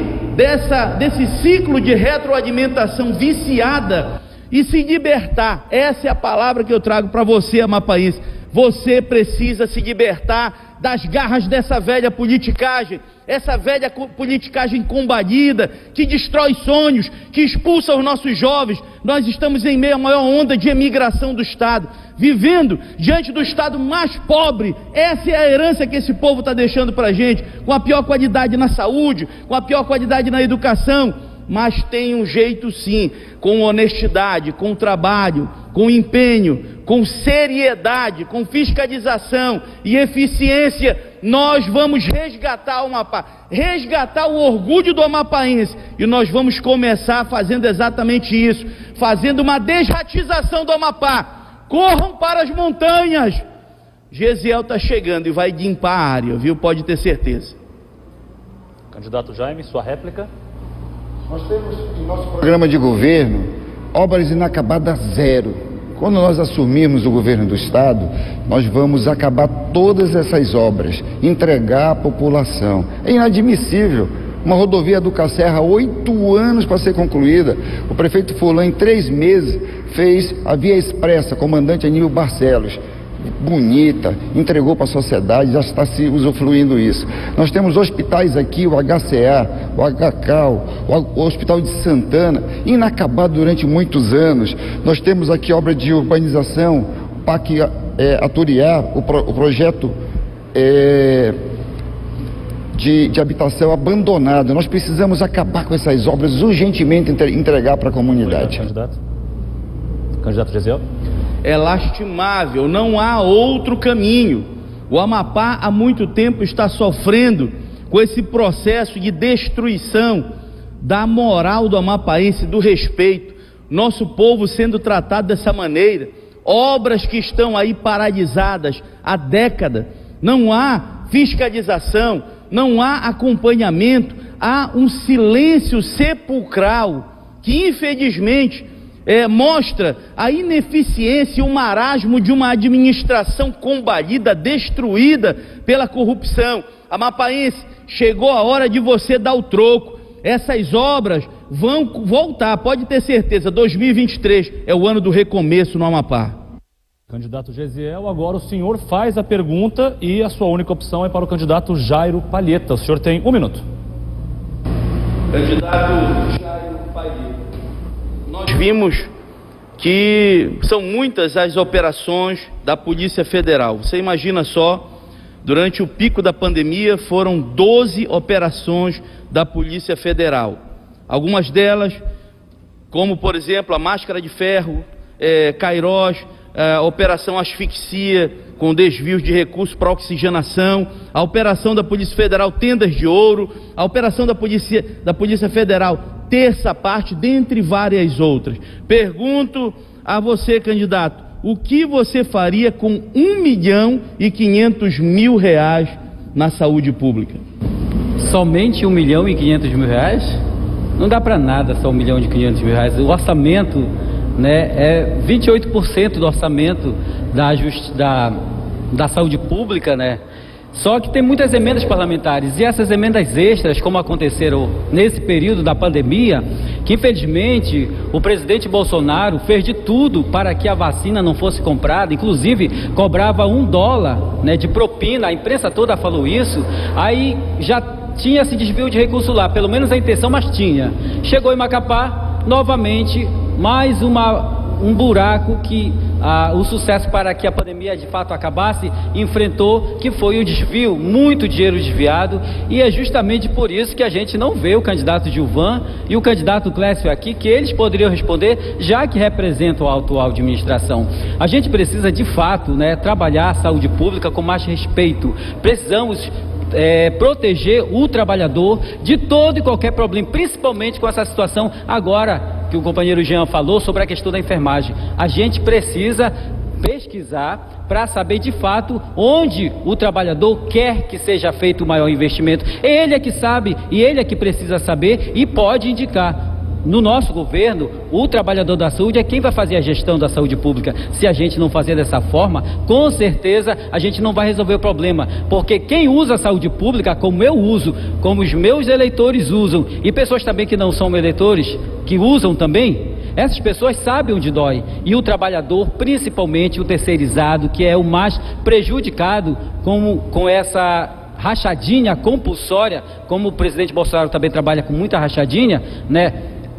desse ciclo de retroalimentação viciada e se libertar. Essa é a palavra que eu trago para você, amapaense. Você precisa se libertar das garras dessa velha politicagem, essa velha politicagem combatida, que destrói sonhos, que expulsa os nossos jovens. Nós estamos em meio à maior onda de emigração do estado, vivendo diante do estado mais pobre. Essa é a herança que esse povo está deixando para a gente, com a pior qualidade na saúde, com a pior qualidade na educação. Mas tem um jeito sim, com honestidade, com trabalho, com empenho, com seriedade, com fiscalização e eficiência, nós vamos resgatar o Amapá, resgatar o orgulho do amapaense, e nós vamos começar fazendo exatamente isso, fazendo uma desratização do Amapá. Corram para as montanhas. Gesiel está chegando e vai limpar a área, viu? Pode ter certeza. Candidato Jaime, sua réplica. Nós temos em nosso programa de governo obras inacabadas zero. Quando nós assumirmos o governo do estado, nós vamos acabar todas essas obras, entregar à população. É inadmissível uma rodovia do Cacerra, 8 anos para ser concluída. O prefeito Fulano, em 3 meses, fez a via expressa, comandante Aníbal Barcelos. Bonita, entregou para a sociedade, já está se usufruindo isso. Nós temos hospitais aqui, o HCA, o HCAL, o Hospital de Santana, inacabado durante muitos anos. Nós temos aqui obra de urbanização, o PAC Aturiá, o projeto de habitação abandonado. Nós precisamos acabar com essas obras urgentemente, entregar para a comunidade. Candidato Gesiel. É lastimável, não há outro caminho. O Amapá há muito tempo está sofrendo com esse processo de destruição da moral do amapaense, do respeito. Nosso povo sendo tratado dessa maneira, obras que estão aí paralisadas há décadas, não há fiscalização, não há acompanhamento. há um silêncio sepulcral que, infelizmente, mostra a ineficiência e o marasmo de uma administração combalida, destruída pela corrupção. Amapaense, chegou a hora de você dar o troco. Essas obras vão voltar, pode ter certeza. 2023 é o ano do recomeço no Amapá. Candidato Gesiel, agora o senhor faz a pergunta e a sua única opção é para o candidato Jairo Palheta. O senhor tem 1 minuto. Candidato Jairo Palheta, nós vimos que são muitas as operações da Polícia Federal. Você imagina só, durante o pico da pandemia foram 12 operações da Polícia Federal. Algumas delas, como por exemplo a Máscara de Ferro, Cairós, a Operação Asfixia, com desvios de recursos para oxigenação, a operação da Polícia Federal Tendas de Ouro, a operação da Polícia Federal Terça Parte, dentre várias outras. Pergunto a você, candidato, o que você faria com R$1.500.000 na saúde pública? Somente R$1.500.000? Não dá para nada só R$1.500.000. O orçamento, né, é 28% do orçamento da saúde pública, né? Só que tem muitas emendas parlamentares, e essas emendas extras, como aconteceram nesse período da pandemia, que infelizmente o presidente Bolsonaro fez de tudo para que a vacina não fosse comprada, inclusive cobrava $1, né, de propina, a imprensa toda falou isso, aí já tinha esse desvio de recurso lá, pelo menos a intenção, mas tinha. Chegou em Macapá, novamente, mais um buraco que o sucesso para que a pandemia de fato acabasse enfrentou, que foi o desvio, muito dinheiro desviado, e é justamente por isso que a gente não vê o candidato Gilvan e o candidato Clécio aqui, que eles poderiam responder, já que representam a atual administração. A gente precisa de fato, né, trabalhar a saúde pública com mais respeito. Precisamos proteger o trabalhador de todo e qualquer problema, principalmente com essa situação agora que o companheiro Jean falou sobre a questão da enfermagem. A gente precisa pesquisar para saber de fato onde o trabalhador quer que seja feito o maior investimento. Ele é que sabe e ele é que precisa saber e pode indicar. No nosso governo, o trabalhador da saúde é quem vai fazer a gestão da saúde pública. Se a gente não fazer dessa forma, com certeza a gente não vai resolver o problema, porque quem usa a saúde pública, como eu uso, como os meus eleitores usam, e pessoas também que não são eleitores, que usam também, essas pessoas sabem onde dói. E o trabalhador, principalmente o terceirizado, que é o mais prejudicado com essa rachadinha compulsória, como o presidente Bolsonaro também trabalha com muita rachadinha, né?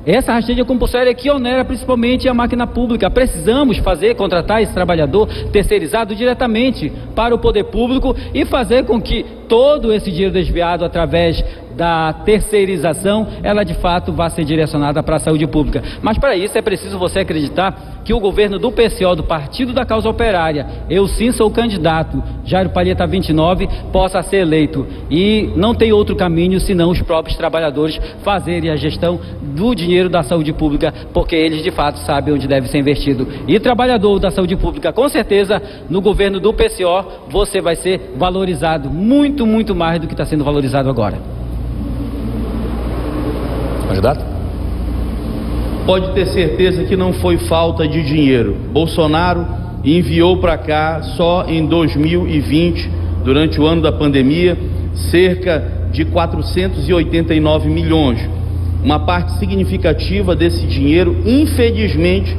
Essa rachadinha compulsória que onera principalmente a máquina pública. Precisamos contratar esse trabalhador terceirizado diretamente para o poder público e fazer com que todo esse dinheiro desviado através da terceirização, ela de fato vai ser direcionada para a saúde pública. Mas para isso é preciso você acreditar que o governo do PCO, do Partido da Causa Operária, eu sim sou candidato, Jairo Palheta 29, possa ser eleito. E não tem outro caminho senão os próprios trabalhadores fazerem a gestão do dinheiro da saúde pública, porque eles de fato sabem onde deve ser investido. E trabalhador da saúde pública, com certeza, no governo do PCO, você vai ser valorizado muito, muito mais do que está sendo valorizado agora. Candidato? Pode ter certeza que não foi falta de dinheiro. Bolsonaro enviou para cá só em 2020, durante o ano da pandemia, cerca de 489 milhões. Uma parte significativa desse dinheiro, infelizmente,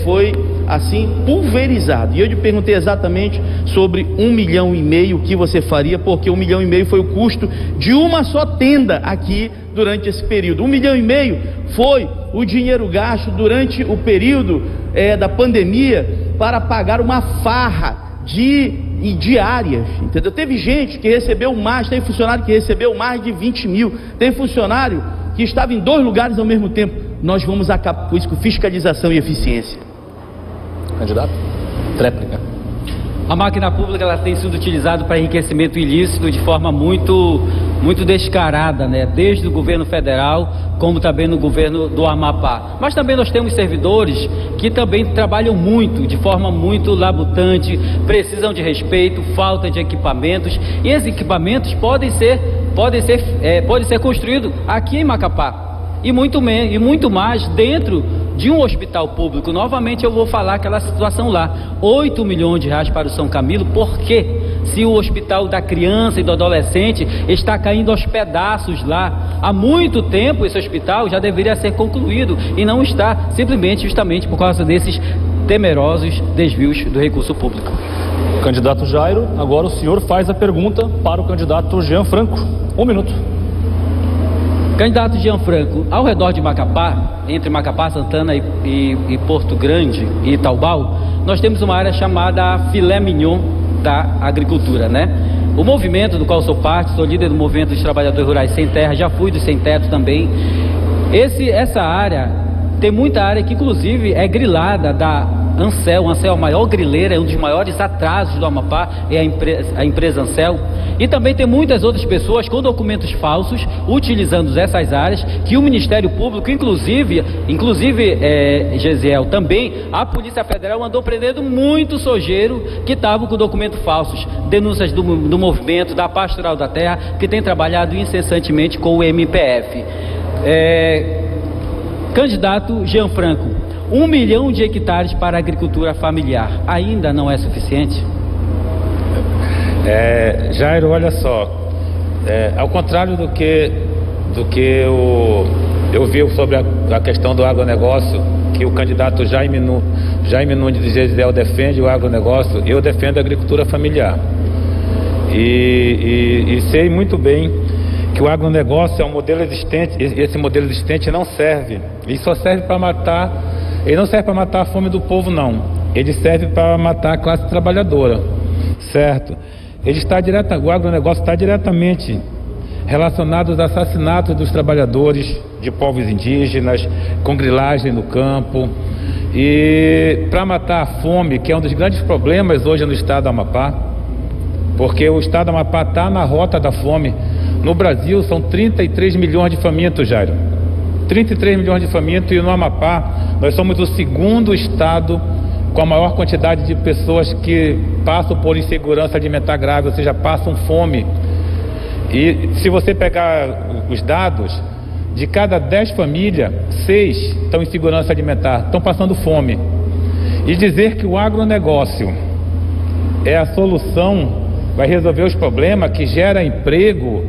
foi assim pulverizado. E eu lhe perguntei exatamente sobre 1,5 milhão o que você faria, porque 1,5 milhão foi o custo de uma só tenda aqui durante esse período. 1,5 milhão foi o dinheiro gasto durante o período da pandemia para pagar uma farra de diárias, entendeu? Teve gente que recebeu mais, tem funcionário que recebeu mais de 20 mil, tem funcionário que estava em 2 lugares ao mesmo tempo. Nós vamos acabar com isso, com fiscalização e eficiência. Candidato? Tréplica. A máquina pública ela tem sido utilizada para enriquecimento ilícito de forma muito descarada, né? Desde o governo federal, como também no governo do Amapá. Mas também nós temos servidores que também trabalham muito, de forma muito labutante, precisam de respeito, falta de equipamentos, e esses equipamentos podem ser pode ser construído aqui em Macapá. E muito mais dentro de um hospital público. Novamente eu vou falar aquela situação lá, 8 milhões de reais para o São Camilo. Por quê? Se o hospital da criança e do adolescente está caindo aos pedaços lá, há muito tempo esse hospital já deveria ser concluído e não está, simplesmente justamente por causa desses temerosos desvios do recurso público. Candidato Jairo, agora o senhor faz a pergunta para o candidato Jean Franco. 1 minuto. Candidato Jean Franco, ao redor de Macapá, entre Macapá, Santana e Porto Grande e Itaubal, nós temos uma área chamada filé mignon da agricultura, né? O movimento do qual sou parte, sou líder do movimento dos trabalhadores rurais sem terra, já fui do sem teto também. Essa área, tem muita área que inclusive é grilada da Ancel. Ancel é a maior grileira, é um dos maiores atrasos do Amapá, é a empresa Ancel. E também tem muitas outras pessoas com documentos falsos, utilizando essas áreas, que o Ministério Público, inclusive Gesiel, também, a Polícia Federal andou prendendo muito sojeiro que estavam com documentos falsos. Denúncias do movimento, da Pastoral da Terra, que tem trabalhado incessantemente com o MPF. Candidato Jean Franco, 1 milhão de hectares para a agricultura familiar ainda não é suficiente? Jairo, olha só, ao contrário do que eu vi sobre a questão do agronegócio, que o candidato Jaime Nunes de Gesiel defende o agronegócio, eu defendo a agricultura familiar. E sei muito bem que o agronegócio é um modelo existente, esse modelo existente não serve, ele só serve para matar, ele não serve para matar a fome do povo não, ele serve para matar a classe trabalhadora, certo? O agronegócio está diretamente relacionado aos assassinatos dos trabalhadores de povos indígenas, com grilagem no campo, e para matar a fome, que é um dos grandes problemas hoje no estado do Amapá, porque o estado do Amapá está na rota da fome. No Brasil são 33 milhões de famintos, Jairo. 33 milhões de famintos, e no Amapá nós somos o segundo estado com a maior quantidade de pessoas que passam por insegurança alimentar grave, ou seja, passam fome. E se você pegar os dados, de cada 10 famílias, 6 estão em segurança alimentar, estão passando fome. E dizer que o agronegócio é a solução, vai resolver os problemas, que gera emprego,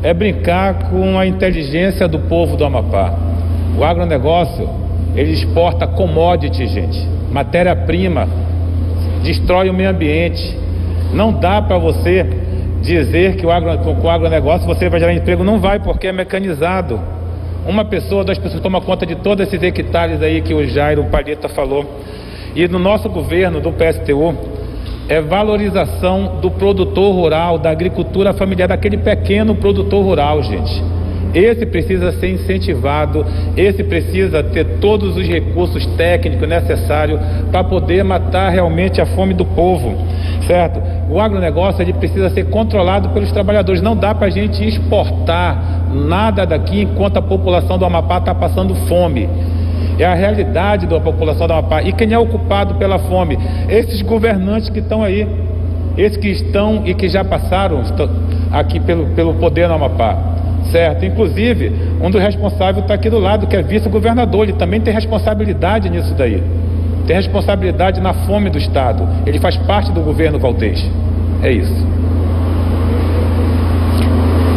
é brincar com a inteligência do povo do Amapá. O agronegócio, ele exporta commodity, gente, matéria-prima, destrói o meio ambiente. Não dá para você dizer que com o agronegócio você vai gerar emprego. Não vai, porque é mecanizado. Uma pessoa, 2 pessoas tomam conta de todos esses hectares aí que o Jairo Palheta falou. E no nosso governo, do PSTU, é valorização do produtor rural, da agricultura familiar, daquele pequeno produtor rural, gente. Esse precisa ser incentivado, esse precisa ter todos os recursos técnicos necessários para poder matar realmente a fome do povo, certo? O agronegócio, ele precisa ser controlado pelos trabalhadores. Não dá para a gente exportar nada daqui enquanto a população do Amapá está passando fome. É a realidade da população do Amapá. E quem é o culpado pela fome? Esses governantes que estão aí, esses que estão e que já passaram aqui pelo poder no Amapá, certo? Inclusive, um dos responsáveis está aqui do lado, que é vice-governador. Ele também tem responsabilidade nisso daí. Tem responsabilidade na fome do estado. Ele faz parte do governo Valdez. É isso.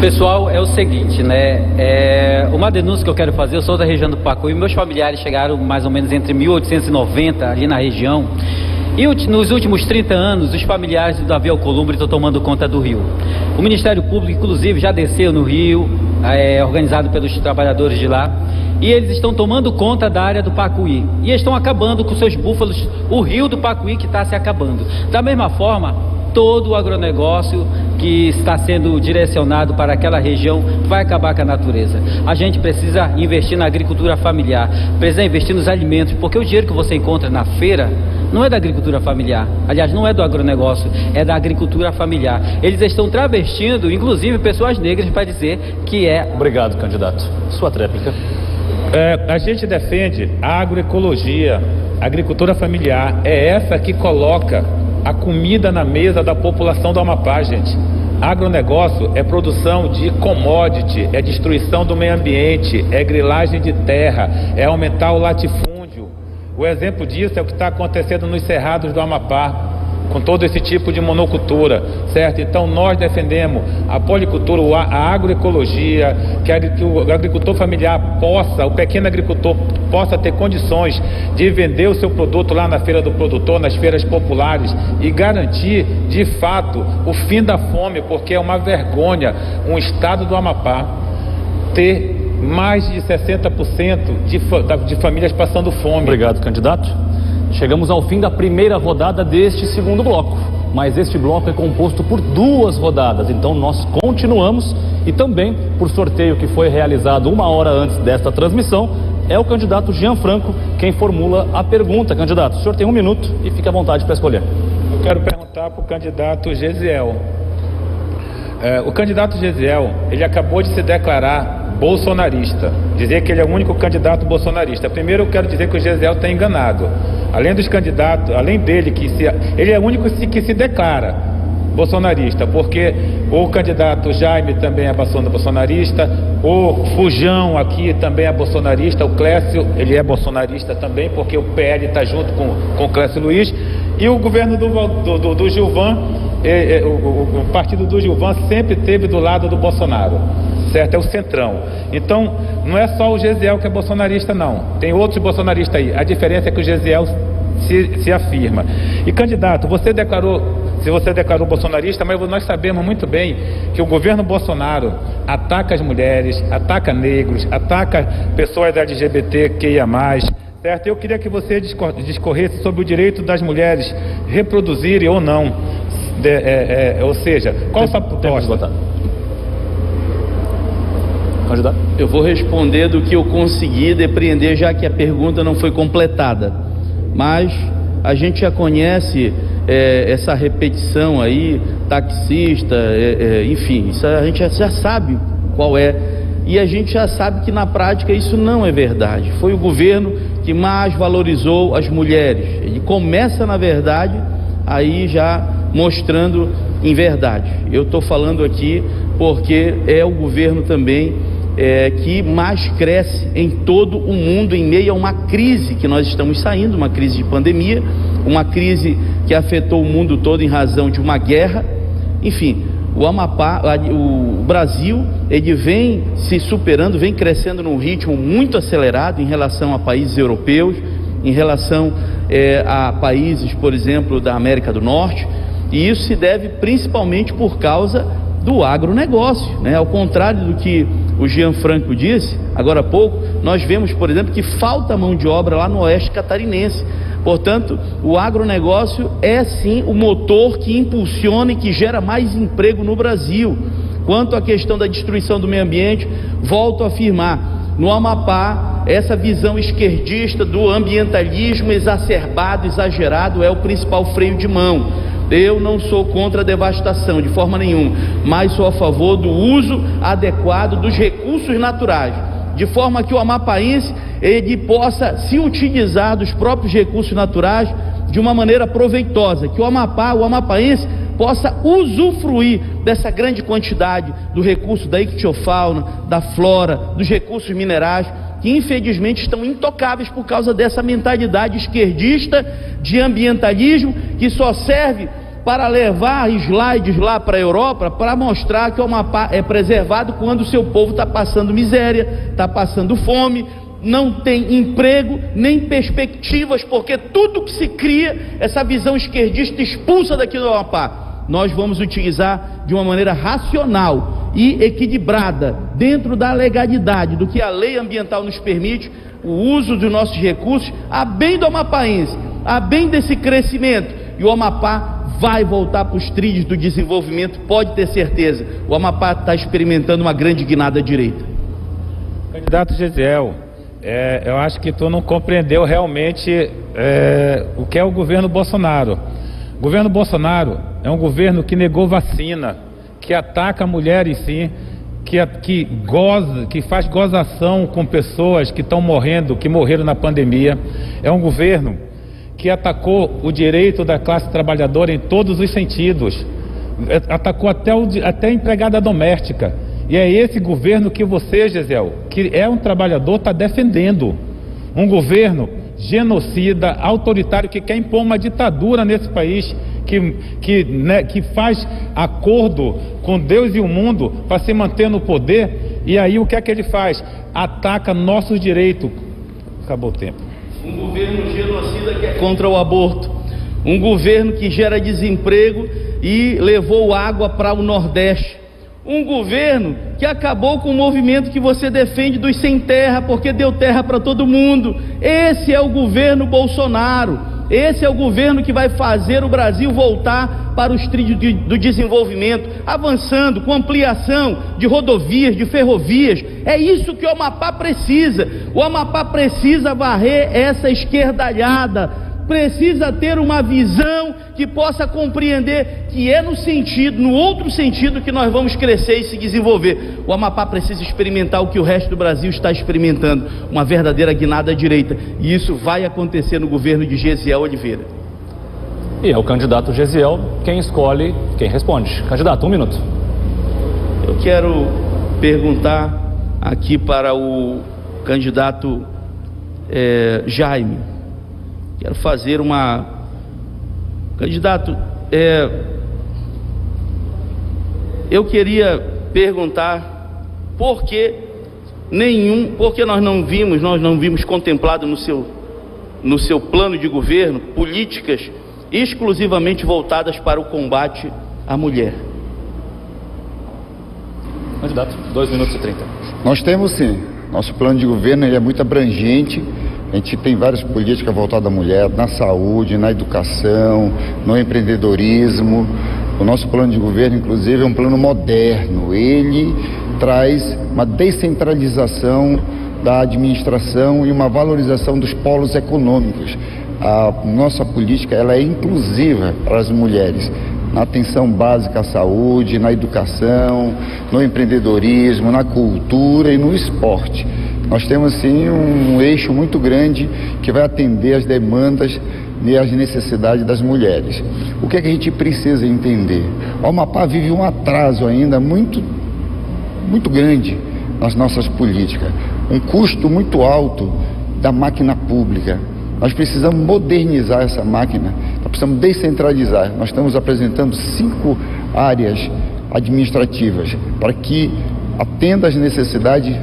Pessoal, é o seguinte, né? Uma denúncia que eu quero fazer. Eu sou da região do Pacuí. Meus familiares chegaram mais ou menos entre 1890 ali na região. E nos últimos 30 anos, os familiares do Davi Alcolumbre estão tomando conta do rio. O Ministério Público, inclusive, já desceu no rio, organizado pelos trabalhadores de lá. E eles estão tomando conta da área do Pacuí. E estão acabando com seus búfalos, o rio do Pacuí que está se acabando. Da mesma forma, todo o agronegócio que está sendo direcionado para aquela região vai acabar com a natureza. A gente precisa investir na agricultura familiar, precisa investir nos alimentos, porque o dinheiro que você encontra na feira não é da agricultura familiar, aliás, não é do agronegócio, é da agricultura familiar. Eles estão travestindo, inclusive, pessoas negras para dizer que é... Obrigado, candidato. Sua tréplica. A gente defende a agroecologia, a agricultura familiar. É essa que coloca a comida na mesa da população do Amapá, gente. Agronegócio é produção de commodity, é destruição do meio ambiente, é grilagem de terra, é aumentar o latifúndio. O exemplo disso é o que está acontecendo nos cerrados do Amapá, com todo esse tipo de monocultura, certo? Então nós defendemos a policultura, a agroecologia, que o agricultor familiar possa, o pequeno agricultor possa ter condições de vender o seu produto lá na feira do produtor, nas feiras populares, e garantir de fato o fim da fome, porque é uma vergonha um estado do Amapá ter mais de 60% de famílias passando fome. Obrigado, candidato. Chegamos ao fim da primeira rodada deste segundo bloco, mas este bloco é composto por 2 rodadas, então nós continuamos, e também por sorteio que foi realizado 1 hora antes desta transmissão, é o candidato Jean Franco quem formula a pergunta. Candidato, o senhor tem 1 minuto e fique à vontade para escolher. Eu quero perguntar para o candidato Gesiel. O candidato Gesiel, ele acabou de se declarar bolsonarista, dizer que ele é o único candidato bolsonarista. Primeiro eu quero dizer que o Gesiel está enganado. Além dos candidatos, além dele, ele é o único que se declara bolsonarista, porque o candidato Jaime também é bolsonarista, o Fujão aqui também é bolsonarista, o Clécio, ele é bolsonarista também, porque o PL está junto com o Clécio Luiz, e o governo do Gilvan, o partido do Gilvan sempre esteve do lado do Bolsonaro, certo? É o centrão. Então, não é só o Gesiel que é bolsonarista, não. Tem outros bolsonaristas aí. A diferença é que o Gesiel se afirma. E, candidato, se você declarou bolsonarista, mas nós sabemos muito bem que o governo Bolsonaro ataca as mulheres, ataca negros, ataca pessoas LGBTQIA+, certo? Eu queria que você discorresse sobre o direito das mulheres reproduzirem ou não. Ou seja, qual a sua proposta? Candidato? Eu vou responder do que eu consegui depreender, já que a pergunta não foi completada. Mas a gente já conhece essa repetição aí, taxista, enfim, isso a gente já sabe qual é. E a gente já sabe que na prática isso não é verdade. Foi o governo que mais valorizou as mulheres. Ele começa, na verdade, aí já mostrando em verdade. Eu estou falando aqui porque é o governo também que mais cresce em todo o mundo em meio a uma crise que nós estamos saindo, uma crise de pandemia, uma crise que afetou o mundo todo em razão de uma guerra. Enfim, o Amapá, o Brasil, ele vem se superando, vem crescendo num ritmo muito acelerado em relação a países europeus, em relação a países, por exemplo, da América do Norte, e isso se deve principalmente por causa do agronegócio, né? Ao contrário do que o Jean Franco disse agora há pouco, nós vemos, por exemplo, que falta mão de obra lá no oeste catarinense. Portanto, o agronegócio é sim o motor que impulsiona e que gera mais emprego no Brasil. Quanto à questão da destruição do meio ambiente, volto a afirmar, no Amapá, essa visão esquerdista do ambientalismo exacerbado, exagerado, é o principal freio de mão. Eu não sou contra a devastação de forma nenhuma, mas sou a favor do uso adequado dos recursos naturais, de forma que o amapaense ele possa se utilizar dos próprios recursos naturais de uma maneira proveitosa, que o amapaense possa usufruir dessa grande quantidade do recurso da ictiofauna, da flora, dos recursos minerais, que infelizmente estão intocáveis por causa dessa mentalidade esquerdista de ambientalismo que só serve para levar slides lá para a Europa para mostrar que o Amapá é preservado quando o seu povo está passando miséria, está passando fome, não tem emprego nem perspectivas, porque tudo que se cria, essa visão esquerdista expulsa daqui do Amapá. Nós vamos utilizar de uma maneira racional e equilibrada, dentro da legalidade, do que a lei ambiental nos permite, o uso dos nossos recursos, a bem do amapaense, a bem desse crescimento. E o Amapá vai voltar para os trilhos do desenvolvimento, pode ter certeza. O Amapá está experimentando uma grande guinada à direita. Candidato Gesiel, eu acho que tu não compreendeu realmente o que é o governo Bolsonaro. O governo Bolsonaro é um governo que negou vacina, que ataca a mulher em si, que faz gozação com pessoas que estão morrendo, que morreram na pandemia. É um governo que atacou o direito da classe trabalhadora em todos os sentidos. atacou até a empregada doméstica. E é esse governo que você, Gisele, que é um trabalhador, está defendendo. Um governo genocida, autoritário, que quer impor uma ditadura nesse país, que faz acordo com Deus e o mundo para se manter no poder. E aí o que é que ele faz? Ataca nossos direitos. Acabou o tempo. Um governo genocida que é contra o aborto. Um governo que gera desemprego e levou água para o Nordeste. Um governo que acabou com o movimento que você defende dos sem terra, porque deu terra para todo mundo. Esse é o governo Bolsonaro. Esse é o governo que vai fazer o Brasil voltar para os trilhos do desenvolvimento, avançando com ampliação de rodovias, de ferrovias. É isso que o Amapá precisa. O Amapá precisa varrer essa esquerdalhada, precisa ter uma visão que possa compreender que é no outro sentido que nós vamos crescer e se desenvolver. O Amapá precisa experimentar o que o resto do Brasil está experimentando, uma verdadeira guinada à direita, e isso vai acontecer no governo de Gesiel Oliveira. E é o candidato Gesiel quem escolhe, quem responde. Candidato, 1 minuto. Eu quero perguntar aqui para o candidato Jaime. Quero fazer uma... Candidato, eu queria perguntar por que nós não vimos contemplado no seu plano de governo políticas exclusivamente voltadas para o combate à mulher. Candidato, 2 minutos e 30. Nós temos sim. Nosso plano de governo é muito abrangente. A gente tem várias políticas voltadas à mulher, na saúde, na educação, no empreendedorismo. O nosso plano de governo, inclusive, é um plano moderno. Ele traz uma descentralização da administração e uma valorização dos polos econômicos. A nossa política ela é inclusiva para as mulheres, na atenção básica à saúde, na educação, no empreendedorismo, na cultura e no esporte. Nós temos sim um eixo muito grande que vai atender as demandas e as necessidades das mulheres. O que é que a gente precisa entender? O Amapá vive um atraso ainda muito grande nas nossas políticas, um custo muito alto da máquina pública. Nós precisamos modernizar essa máquina, nós precisamos descentralizar. Nós estamos apresentando 5 áreas administrativas para que atenda às necessidades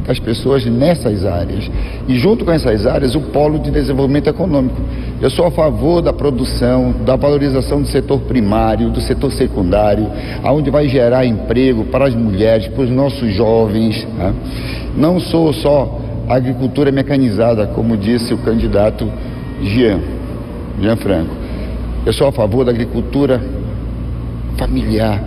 das pessoas nessas áreas. E junto com essas áreas, o polo de desenvolvimento econômico. Eu sou a favor da produção, da valorização do setor primário, do setor secundário, onde vai gerar emprego para as mulheres, para os nossos jovens, né? Não sou só a agricultura mecanizada, como disse o candidato Jean Franco. Eu sou a favor da agricultura familiar,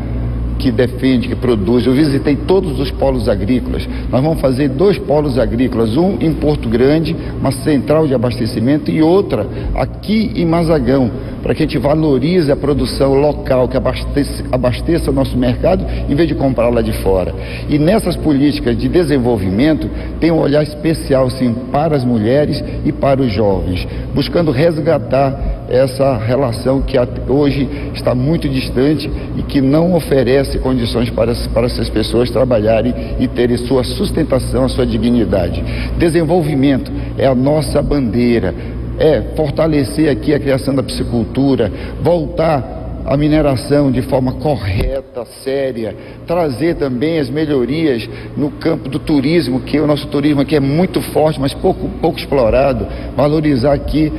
que defende, que produz. Eu visitei todos os polos agrícolas. Nós vamos fazer 2 polos agrícolas, um em Porto Grande, uma central de abastecimento, e outra aqui em Mazagão, para que a gente valorize a produção local, que abasteça o nosso mercado, em vez de comprar lá de fora. E nessas políticas de desenvolvimento, tem um olhar especial, sim, para as mulheres e para os jovens, buscando resgatar essa relação que hoje está muito distante e que não oferece condições para essas pessoas trabalharem e terem sua sustentação, a sua dignidade. Desenvolvimento é a nossa bandeira, é fortalecer aqui a criação da piscicultura, voltar a mineração de forma correta, séria, trazer também as melhorias no campo do turismo, que o nosso turismo aqui é muito forte, mas pouco explorado, valorizar aqui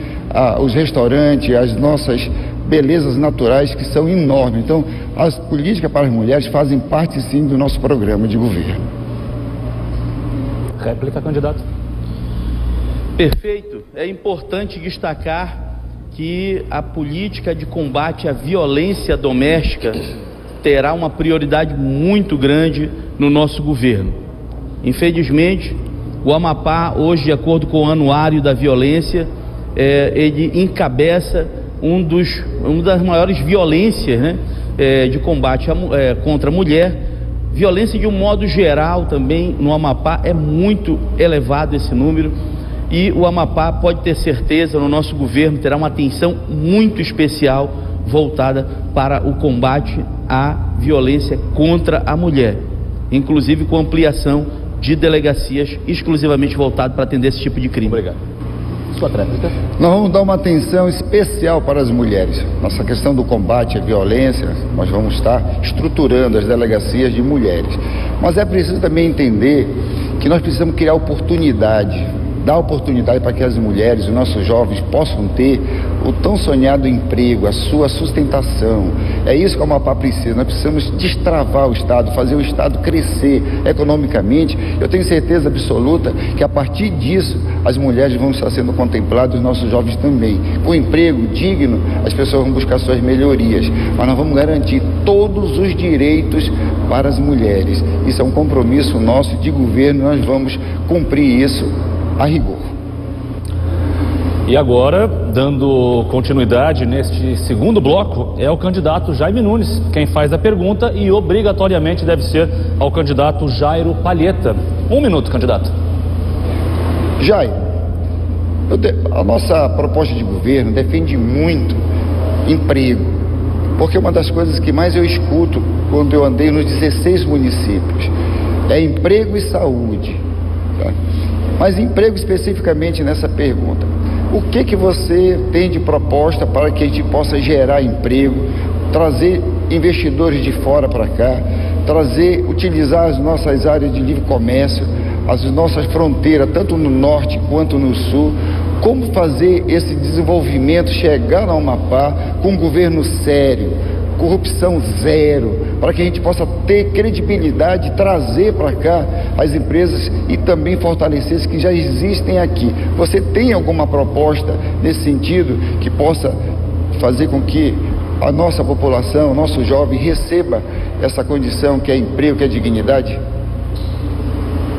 os restaurantes, as nossas belezas naturais que são enormes. Então, as políticas para as mulheres fazem parte sim do nosso programa de governo. Réplica, candidato. Perfeito. É importante destacar que a política de combate à violência doméstica terá uma prioridade muito grande no nosso governo. Infelizmente, o Amapá, hoje, de acordo com o Anuário da Violência, ele encabeça uma das maiores violências, né, de combate contra a mulher. Violência de um modo geral também no Amapá é muito elevado esse número. e o Amapá pode ter certeza, no nosso governo terá uma atenção muito especial voltada para o combate à violência contra a mulher, inclusive com ampliação de delegacias exclusivamente voltadas para atender esse tipo de crime. Obrigado. Sua tréplica. Nós vamos dar uma atenção especial para as mulheres. Nossa questão do combate à violência, nós vamos estar estruturando as delegacias de mulheres. Mas é preciso também entender que nós precisamos criar oportunidade, dar oportunidade para que as mulheres, os nossos jovens, possam ter o tão sonhado emprego, a sua sustentação. É isso que o Amapá precisa. Nós precisamos destravar o Estado, fazer o Estado crescer economicamente. Eu tenho certeza absoluta que a partir disso as mulheres vão estar sendo contempladas, os nossos jovens também. Com emprego digno, as pessoas vão buscar suas melhorias, mas nós vamos garantir todos os direitos para as mulheres. Isso é um compromisso nosso de governo, nós vamos cumprir isso a rigor. E agora, dando continuidade neste segundo bloco, é o candidato Jaime Nunes quem faz a pergunta e obrigatoriamente deve ser ao candidato Jairo Palheta. 1 minuto, candidato. Jairo, a nossa proposta de governo defende muito emprego, porque uma das coisas que mais eu escuto quando eu andei nos 16 municípios é emprego e saúde, tá? Mas emprego especificamente nessa pergunta. O que você tem de proposta para que a gente possa gerar emprego, trazer investidores de fora para cá, utilizar as nossas áreas de livre comércio, as nossas fronteiras, tanto no norte quanto no sul? Como fazer esse desenvolvimento chegar no Amapá com um governo sério, corrupção zero, para que a gente possa ter credibilidade, trazer para cá as empresas e também fortalecer as que já existem aqui. Você tem alguma proposta nesse sentido que possa fazer com que a nossa população, o nosso jovem receba essa condição que é emprego, que é dignidade?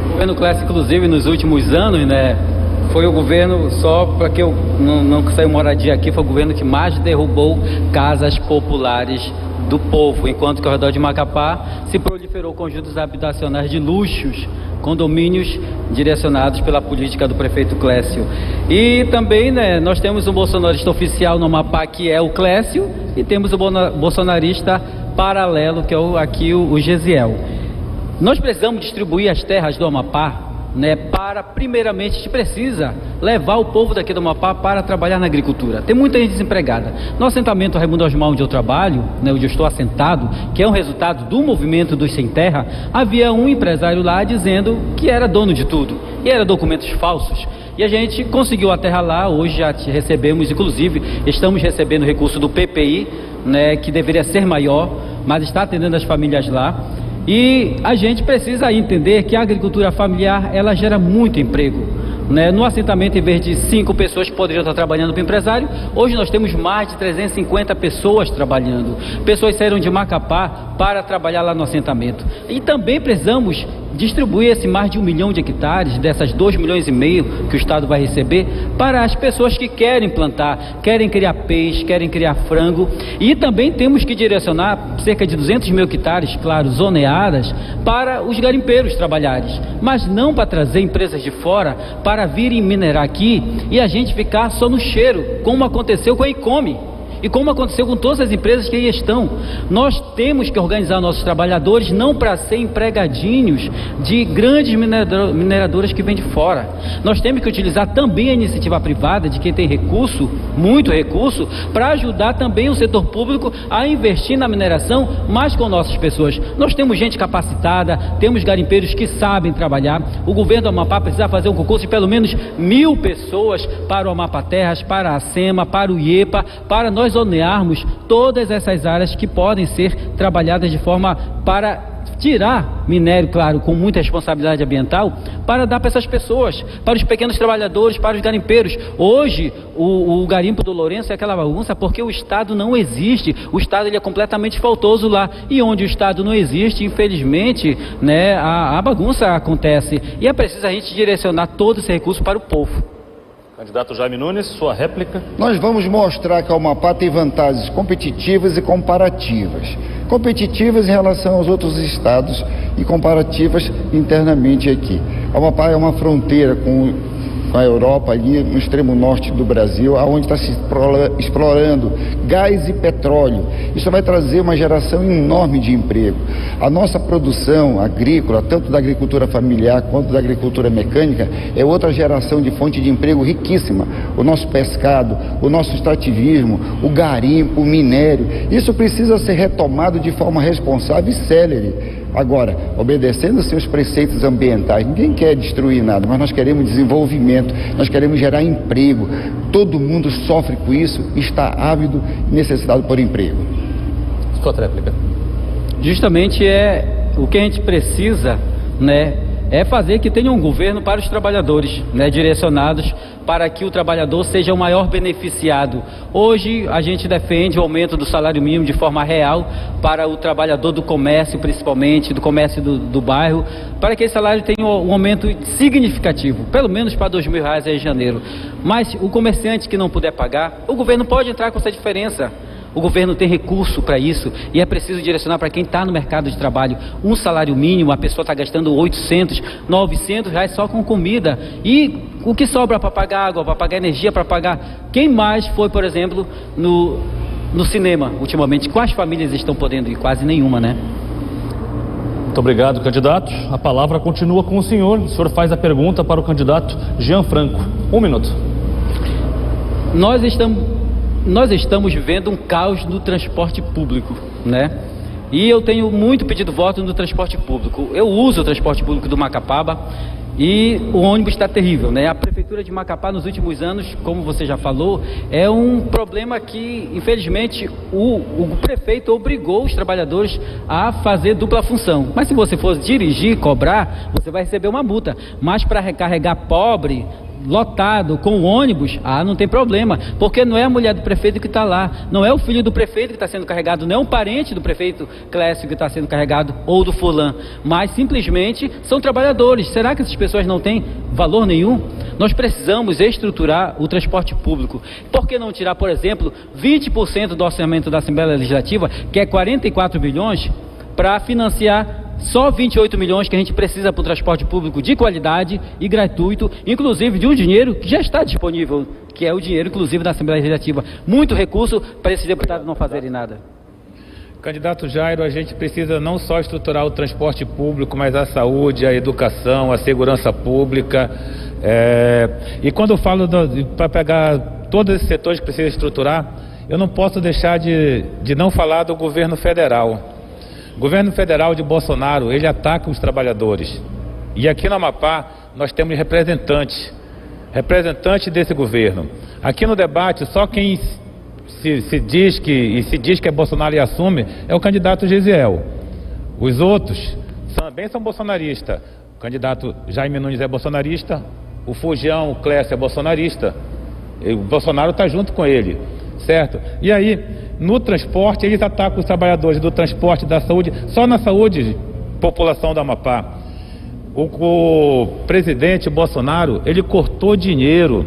O governo Clécio, inclusive, nos últimos anos, né, foi o governo, só para que eu não saia moradia aqui, foi o governo que mais derrubou casas populares do povo, enquanto que ao redor de Macapá se proliferou conjuntos habitacionais de luxos, condomínios direcionados pela política do prefeito Clécio. E também, né, nós temos um bolsonarista oficial no Amapá, que é o Clécio, e temos o bolsonarista paralelo, que é o Gesiel. Nós precisamos distribuir as terras do Amapá, né, primeiramente a gente precisa levar o povo daqui do Amapá para trabalhar na agricultura. Tem muita gente desempregada. No assentamento Raimundo Osmar, onde eu trabalho, né, onde eu estou assentado, que é um resultado do movimento dos sem terra, havia um empresário lá dizendo que era dono de tudo, e era documentos falsos. E a gente conseguiu a terra lá, hoje já recebemos, inclusive estamos recebendo recurso do PPI, né, que deveria ser maior, mas está atendendo as famílias lá. E a gente precisa entender que a agricultura familiar, ela gera muito emprego, né? No assentamento, em vez de 5 pessoas que poderiam estar trabalhando para o empresário, hoje nós temos mais de 350 pessoas trabalhando. Pessoas saíram de Macapá para trabalhar lá no assentamento. E também precisamos distribuir esse mais de 1 milhão de hectares, dessas 2,5 milhões que o Estado vai receber, para as pessoas que querem plantar, querem criar peixe, querem criar frango. E também temos que direcionar cerca de 200 mil hectares, claro, zoneadas, para os garimpeiros trabalharem, mas não para trazer empresas de fora para virem minerar aqui e a gente ficar só no cheiro, como aconteceu com a Icome. E como aconteceu com todas as empresas que aí estão. Nós temos que organizar nossos trabalhadores não para ser empregadinhos de grandes mineradoras que vêm de fora. Nós temos que utilizar também a iniciativa privada de quem tem recurso, muito recurso, para ajudar também o setor público a investir na mineração, mas com nossas pessoas. Nós temos gente capacitada, temos garimpeiros que sabem trabalhar. O governo do Amapá precisa fazer um concurso de pelo menos 1.000 pessoas para o Amapá Terras, para a SEMA, para o IEPA, para nós zonearmos todas essas áreas que podem ser trabalhadas de forma para tirar minério, claro, com muita responsabilidade ambiental, para dar para essas pessoas, para os pequenos trabalhadores, para os garimpeiros. Hoje, o garimpo do Lourenço é aquela bagunça porque o Estado não existe. O Estado ele é completamente faltoso lá. E onde o Estado não existe, infelizmente, né, a bagunça acontece. E é preciso a gente direcionar todo esse recurso para o povo. Candidato Jaime Nunes, sua réplica. Nós vamos mostrar que o Amapá tem vantagens competitivas e comparativas. Competitivas em relação aos outros estados e comparativas internamente aqui. O Amapá é uma fronteira com com a Europa ali no extremo norte do Brasil, aonde está se explorando gás e petróleo. Isso vai trazer uma geração enorme de emprego. A nossa produção agrícola, tanto da agricultura familiar quanto da agricultura mecânica, é outra geração de fonte de emprego riquíssima. O nosso pescado, o nosso extrativismo, o garimpo, o minério, isso precisa ser retomado de forma responsável e célere. Agora, obedecendo seus preceitos ambientais, ninguém quer destruir nada, mas nós queremos desenvolvimento, nós queremos gerar emprego. Todo mundo sofre com isso, está ávido e necessitado por emprego. Sua réplica. Justamente o que a gente precisa, né, é fazer que tenha um governo para os trabalhadores, né, direcionados para que o trabalhador seja o maior beneficiado. Hoje a gente defende o aumento do salário mínimo de forma real para o trabalhador do comércio, principalmente do comércio do bairro, para que esse salário tenha um aumento significativo, pelo menos para R$2.000 em janeiro. Mas o comerciante que não puder pagar, o governo pode entrar com essa diferença. O governo tem recurso para isso e é preciso direcionar para quem está no mercado de trabalho. Um salário mínimo, a pessoa está gastando R$800, R$900 só com comida. E o que sobra para pagar água, para pagar energia, para pagar... Quem mais foi, por exemplo, no cinema ultimamente? Quais famílias estão podendo ir? Quase nenhuma, né? Muito obrigado, candidato. A palavra continua com o senhor. O senhor faz a pergunta para o candidato Jean Franco. 1 minuto. Nós estamos vivendo um caos no transporte público, né? E eu tenho muito pedido voto no transporte público. Eu uso o transporte público do Macapaba e o ônibus está terrível, né? A prefeitura de Macapá nos últimos anos, como você já falou, é um problema que, infelizmente, o prefeito obrigou os trabalhadores a fazer dupla função. Mas se você for dirigir, cobrar, você vai receber uma multa. Mas para recarregar pobre, lotado, com ônibus, não tem problema, porque não é a mulher do prefeito que está lá, não é o filho do prefeito que está sendo carregado, não é um parente do prefeito Clécio que está sendo carregado, ou do fulano, mas simplesmente são trabalhadores. Será que essas pessoas não têm valor nenhum? Nós precisamos estruturar o transporte público. Por que não tirar, por exemplo, 20% do orçamento da Assembleia Legislativa, que é 44 bilhões, para financiar só 28 milhões que a gente precisa para o transporte público de qualidade e gratuito, inclusive de um dinheiro que já está disponível, que é o dinheiro, inclusive, da Assembleia Legislativa. Muito recurso para esses deputados não fazerem nada. Candidato Jairo, a gente precisa não só estruturar o transporte público, mas a saúde, a educação, a segurança pública. E quando eu falo para pegar todos esses setores que precisa estruturar, eu não posso deixar de não falar do governo federal. O governo federal de Bolsonaro, ele ataca os trabalhadores. E aqui no Amapá, nós temos representantes desse governo. Aqui no debate, só quem se diz que é Bolsonaro e assume, é o candidato Gisiel. Os outros também são bolsonaristas. O candidato Jaime Nunes é bolsonarista, o Fugião, o Clécio é bolsonarista. O Bolsonaro está junto com ele, certo? E aí, no transporte, eles atacam os trabalhadores do transporte, da saúde. Só na saúde, população do Amapá, o presidente Bolsonaro, ele cortou dinheiro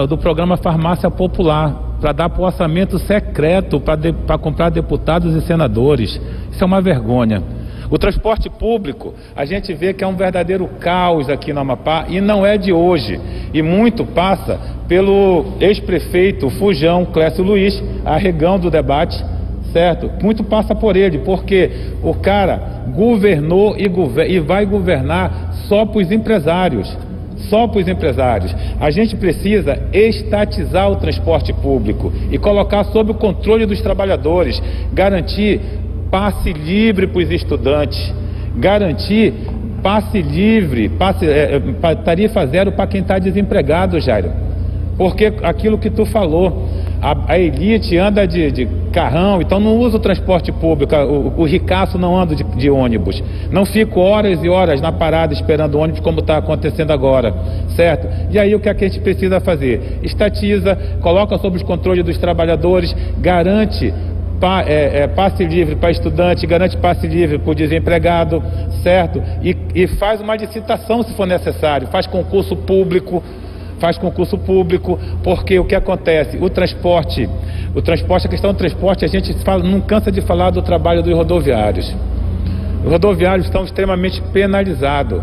do programa Farmácia Popular para dar para o orçamento secreto para comprar deputados e senadores. Isso é uma vergonha. O transporte público, a gente vê que é um verdadeiro caos aqui no Amapá, e não é de hoje. E muito passa pelo ex-prefeito Fugião, Clécio Luiz, arregão do debate, certo? Muito passa por ele, porque o cara governou e vai governar só para os empresários. Só para os empresários. A gente precisa estatizar o transporte público e colocar sob o controle dos trabalhadores, garantir passe livre para os estudantes, garantir passe livre, tarifa zero para quem está desempregado, Jairo. Porque aquilo que tu falou, a elite anda de carrão, então não usa o transporte público, o ricaço não anda de ônibus. Não fico horas e horas na parada esperando o ônibus como está acontecendo agora, certo? E aí o que a gente precisa fazer? Estatiza, coloca sob os controles dos trabalhadores, garante passe livre para estudante, garante passe livre para o desempregado, certo? E faz uma licitação se for necessário, faz concurso público, porque o que acontece? O transporte, a questão do transporte, a gente não cansa de falar do trabalho dos rodoviários. Os rodoviários estão extremamente penalizados.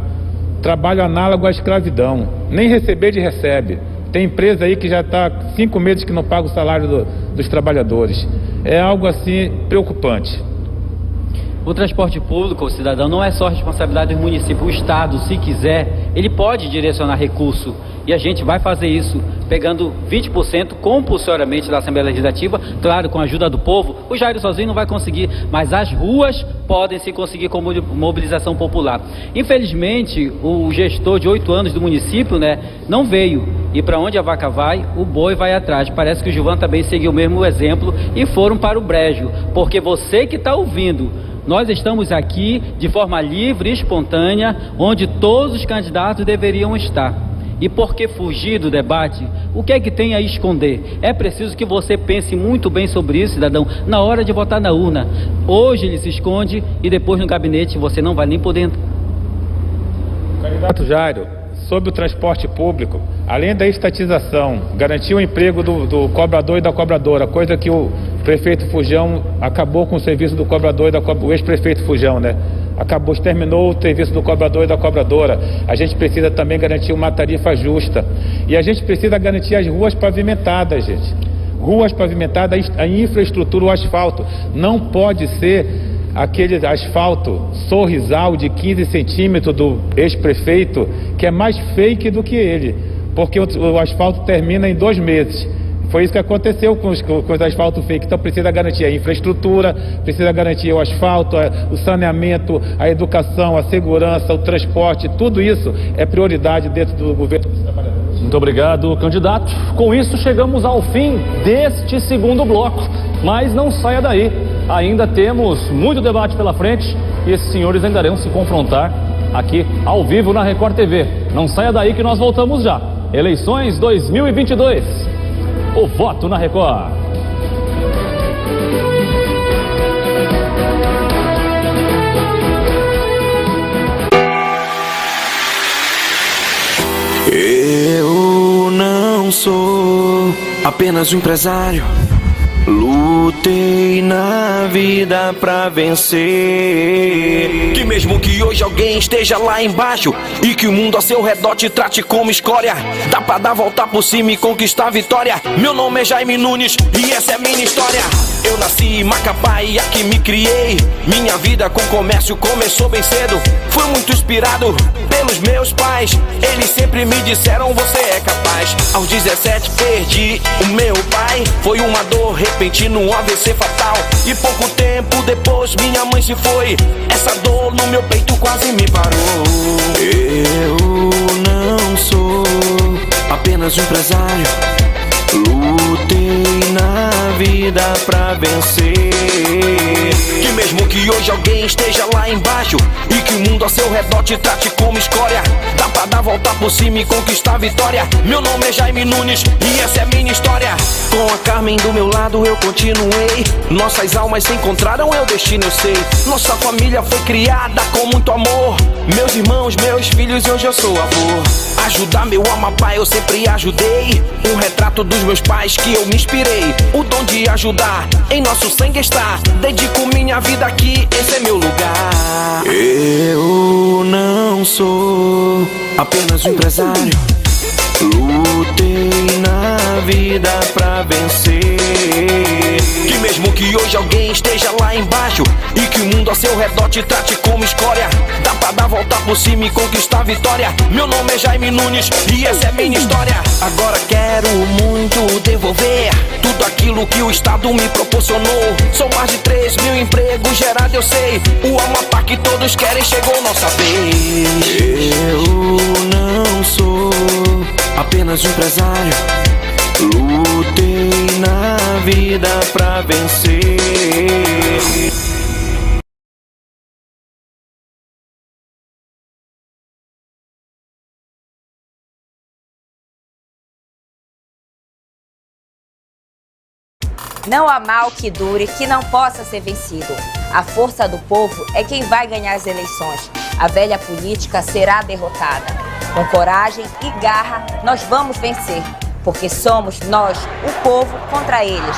trabalho análogo à escravidão. Nem receber de recebe. Tem empresa aí que já está 5 meses que não paga o salário dos trabalhadores. É algo assim preocupante. O transporte público, o cidadão, não é só responsabilidade do município. O Estado, se quiser, ele pode direcionar recurso. E a gente vai fazer isso, pegando 20% compulsoriamente da Assembleia Legislativa, claro, com a ajuda do povo. O Jair sozinho não vai conseguir, mas as ruas podem se conseguir com mobilização popular. Infelizmente, o gestor de 8 anos do município, não veio. E para onde a vaca vai, o boi vai atrás. Parece que o Gilvan também seguiu o mesmo exemplo e foram para o brejo. Porque você que está ouvindo, nós estamos aqui de forma livre e espontânea, onde todos os candidatos deveriam estar. E por que fugir do debate? O que é que tem a esconder? É preciso que você pense muito bem sobre isso, cidadão, na hora de votar na urna. Hoje ele se esconde e depois no gabinete você não vai nem poder entrar. Candidato Jairo, sobre o transporte público, além da estatização, garantir o emprego do cobrador e da cobradora, coisa que o prefeito Fujão acabou com o serviço do cobrador e o ex-prefeito Fujão, acabou, terminou o serviço do cobrador e da cobradora. A gente precisa também garantir uma tarifa justa. E a gente precisa garantir as ruas pavimentadas, gente. Ruas pavimentadas, a infraestrutura, o asfalto. Não pode ser aquele asfalto sorrisal de 15 centímetros do ex-prefeito, que é mais fake do que ele, porque o asfalto termina em 2 meses. Foi isso que aconteceu com os asfalto fake. Então precisa garantir a infraestrutura, precisa garantir o asfalto, o saneamento, a educação, a segurança, o transporte, tudo isso é prioridade dentro do governo dos trabalhadores. Muito obrigado, candidato. Com isso chegamos ao fim deste segundo bloco, mas não saia daí. Ainda temos muito debate pela frente e esses senhores ainda irão se confrontar aqui ao vivo na Record TV. Não saia daí que nós voltamos já. Eleições 2022. O voto na Record. Eu não sou apenas um empresário. Lutei na vida pra vencer. Que mesmo que hoje alguém esteja lá embaixo e que o mundo a seu redor te trate como escória, dá pra dar volta por cima e conquistar a vitória. Meu nome é Jaime Nunes e essa é minha história. Eu nasci em Macapá e aqui me criei. Minha vida com comércio começou bem cedo. Fui muito inspirado pelos meus pais. Eles sempre me disseram, você é capaz. Aos 17 perdi o meu pai. Foi uma dor repentino, um AVC fatal. E pouco tempo depois minha mãe se foi. Essa dor no meu peito quase me parou. Eu não sou apenas um empresário. Lutei na vida pra vencer. Que mesmo que hoje alguém esteja lá embaixo e que o mundo a seu redor te trate como escória, dá pra dar volta por cima e conquistar a vitória. Meu nome é Jaime Nunes e essa é minha história. Com a Carmen do meu lado eu continuei. Nossas almas se encontraram, é o destino, eu sei. Nossa família foi criada com muito amor. Meus irmãos, meus filhos, hoje eu sou avô. Ajudar meu Amapá eu sempre ajudei. Um retrato dos meus pais que eu me inspirei. O dom de ajudar em nosso sangue está. Dedico minha vida aqui, esse é meu lugar. Eu não sou apenas um empresário. Lutei na vida pra vencer. Que mesmo que hoje alguém esteja lá embaixo e que o mundo a seu redor te trate como escória, dá pra dar volta por cima e conquistar a vitória. Meu nome é Jaime Nunes e essa é minha história. Agora quero muito devolver tudo aquilo que o Estado me proporcionou. São mais de 3 mil empregos gerados, eu sei. O Amapá que todos querem chegou nossa vez. Eu não sou apenas um empresário. Lutei na vida pra vencer. Não há mal que dure, que não possa ser vencido. A força do povo é quem vai ganhar as eleições. A velha política será derrotada. Com coragem e garra, nós vamos vencer. Porque somos nós, o povo, contra eles.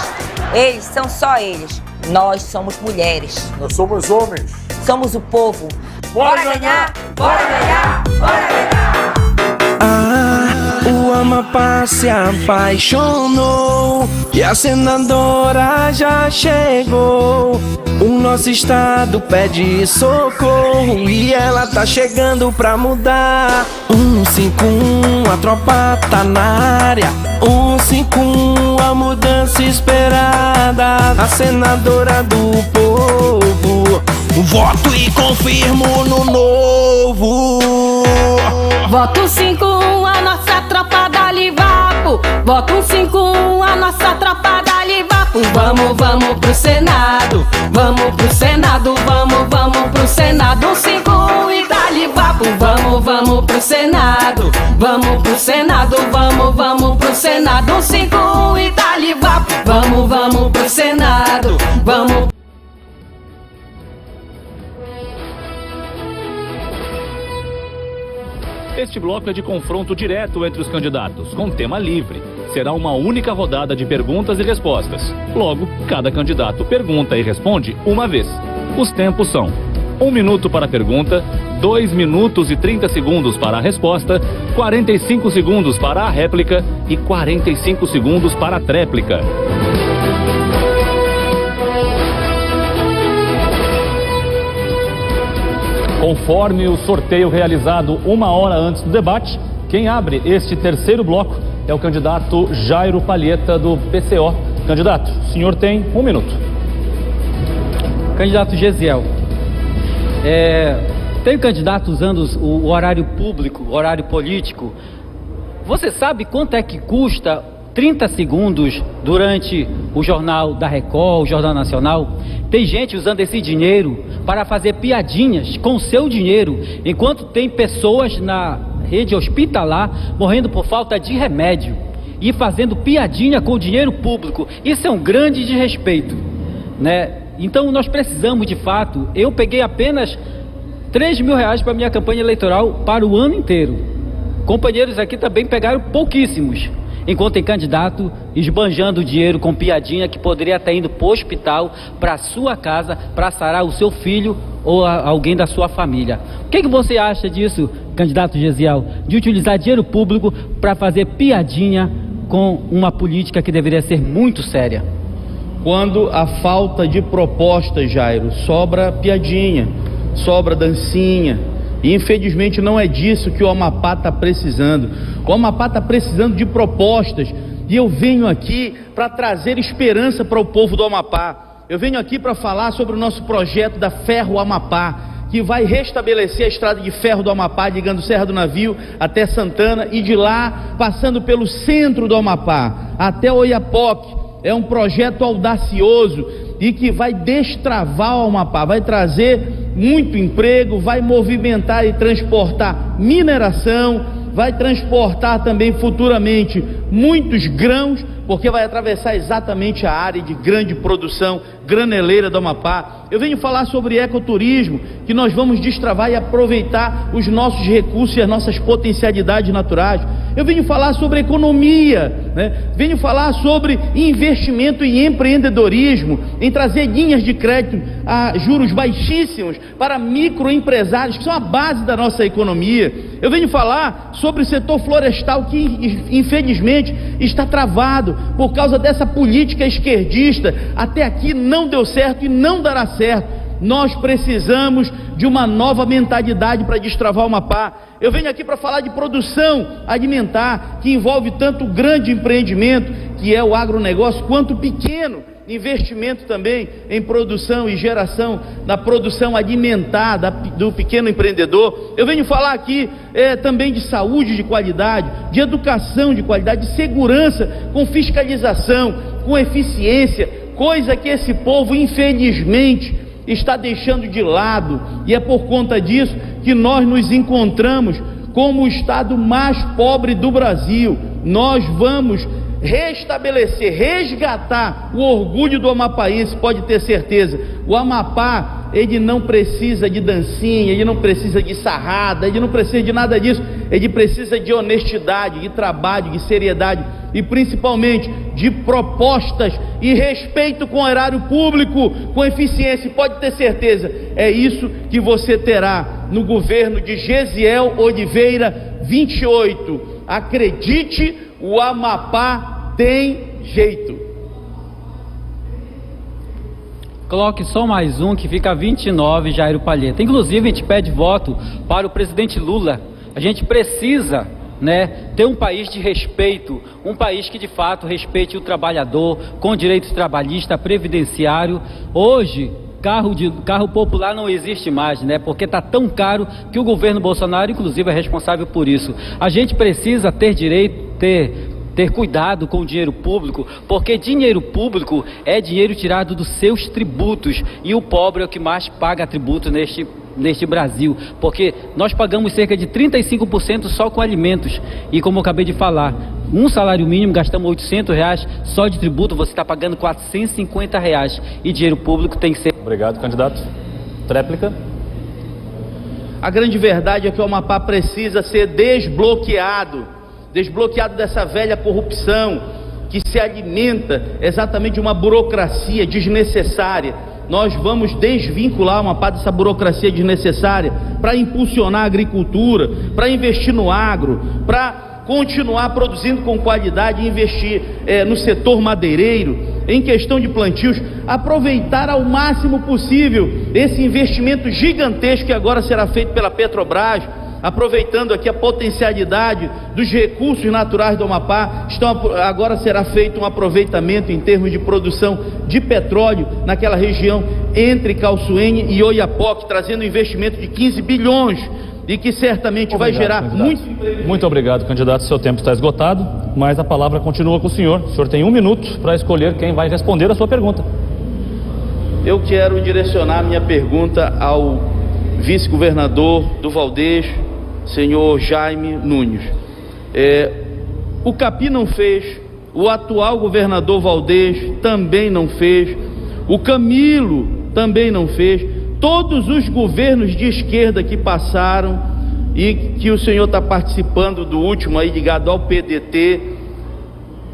Eles são só eles. Nós somos mulheres. Nós somos homens. Somos o povo. Bora ganhar, bora ganhar, bora ganhar. O Amapá se apaixonou e a senadora já chegou. O nosso estado pede socorro e ela tá chegando pra mudar. 151, a tropa tá na área. 151, a mudança esperada. A senadora do povo, voto e confirmo no novo. Voto 51, a nossa tropa da Livapo. Voto 51, a nossa tropa da Livapo. Vamos pro Senado. Vamos pro Senado, vamos pro Senado. 51 e da Livapo. Vamos pro Senado. Vamos pro Senado, vamos pro Senado. 51 e da Livapo. Vamos pro Senado. Vamos. Este bloco é de confronto direto entre os candidatos, com tema livre. Será uma única rodada de perguntas e respostas. Logo, cada candidato pergunta e responde uma vez. Os tempos são 1 minuto para a pergunta, 2 minutos e 30 segundos para a resposta, 45 segundos para a réplica e 45 segundos para a tréplica. Conforme o sorteio realizado 1 hora antes do debate, quem abre este terceiro bloco é o candidato Jairo Palheta, do PCO. Candidato, o senhor tem 1 minuto. Candidato Gesiel, tem candidato usando o horário público, o horário político. Você sabe quanto é que custa 30 segundos durante o Jornal da Record, o Jornal Nacional? Tem gente usando esse dinheiro para fazer piadinhas com o seu dinheiro, enquanto tem pessoas na rede hospitalar morrendo por falta de remédio e fazendo piadinha com o dinheiro público. Isso é um grande desrespeito, né? Então nós precisamos, de fato, eu peguei apenas R$3.000 para minha campanha eleitoral para o ano inteiro. Companheiros aqui também pegaram pouquíssimos, enquanto tem candidato esbanjando dinheiro com piadinha que poderia estar indo para o hospital, para a sua casa, para sarar o seu filho ou alguém da sua família. O que você acha disso, candidato Gesiel, de utilizar dinheiro público para fazer piadinha com uma política que deveria ser muito séria? Quando a falta de propostas, Jairo, sobra piadinha, sobra dancinha. E infelizmente não é disso que o Amapá está precisando. O Amapá está precisando de propostas. E eu venho aqui para trazer esperança para o povo do Amapá. Eu venho aqui para falar sobre o nosso projeto da Ferro Amapá, que vai restabelecer a estrada de ferro do Amapá, ligando Serra do Navio até Santana, e de lá, passando pelo centro do Amapá, até Oiapoque. É um projeto audacioso e que vai destravar o Amapá, vai trazer muito emprego, vai movimentar e transportar mineração, vai transportar também futuramente muitos grãos, porque vai atravessar exatamente a área de grande produção graneleira do Amapá. Eu venho falar sobre ecoturismo, que nós vamos destravar e aproveitar os nossos recursos e as nossas potencialidades naturais. Eu venho falar sobre economia, né? Venho falar sobre investimento em empreendedorismo, em trazer linhas de crédito a juros baixíssimos para microempresários, que são a base da nossa economia. Eu venho falar sobre o setor florestal, que infelizmente está travado por causa dessa política esquerdista. Até aqui não deu certo e não dará certo. Nós precisamos de uma nova mentalidade para destravar o Amapá. Eu venho aqui para falar de produção alimentar, que envolve tanto o grande empreendimento, que é o agronegócio, quanto o pequeno investimento também em produção e geração da produção alimentar do pequeno empreendedor. Eu venho falar aqui também de saúde de qualidade, de educação de qualidade, de segurança, com fiscalização, com eficiência, coisa que esse povo infelizmente está deixando de lado, e é por conta disso que nós nos encontramos como o estado mais pobre do Brasil. Nós vamos restabelecer, resgatar o orgulho do amapaense, pode ter certeza. O Amapá ele não precisa de dancinha, ele não precisa de sarrada, ele não precisa de nada disso. Ele precisa de honestidade, de trabalho, de seriedade e principalmente de propostas e respeito com o erário público, com eficiência. E pode ter certeza, é isso que você terá no governo de Gesiel Oliveira 28. Acredite, o Amapá tem jeito. Coloque só mais um que fica 29, Jairo Palheta. Inclusive, a gente pede voto para o presidente Lula. A gente precisa, ter um país de respeito, um país que de fato respeite o trabalhador, com direitos trabalhistas, previdenciário. Hoje, carro popular não existe mais, porque está tão caro que o governo Bolsonaro, inclusive, é responsável por isso. A gente precisa ter cuidado com o dinheiro público, porque dinheiro público é dinheiro tirado dos seus tributos, e o pobre é o que mais paga tributo neste Brasil, porque nós pagamos cerca de 35% só com alimentos, e como eu acabei de falar, um salário mínimo, gastamos R$800 só de tributo, você está pagando R$450, e dinheiro público tem que ser... Obrigado, candidato. Tréplica. A grande verdade é que o Amapá precisa ser desbloqueado dessa velha corrupção que se alimenta exatamente de uma burocracia desnecessária. Nós vamos desvincular uma parte dessa burocracia desnecessária para impulsionar a agricultura, para investir no agro, para continuar produzindo com qualidade e investir no setor madeireiro, em questão de plantios, aproveitar ao máximo possível esse investimento gigantesco que agora será feito pela Petrobras, aproveitando aqui a potencialidade dos recursos naturais do Amapá. Agora será feito um aproveitamento em termos de produção de petróleo naquela região entre Calçoene e Oiapoque, trazendo um investimento de 15 bilhões e que certamente vai gerar muito emprego. Muito obrigado, candidato. Seu tempo está esgotado, mas a palavra continua com o senhor. O senhor tem 1 minuto para escolher quem vai responder a sua pergunta. Eu quero direcionar minha pergunta ao vice-governador do Valdez, senhor Jaime Nunes. O Capi não fez, o atual governador Valdez também não fez, o Camilo também não fez, todos os governos de esquerda que passaram e que o senhor está participando do último aí ligado ao PDT,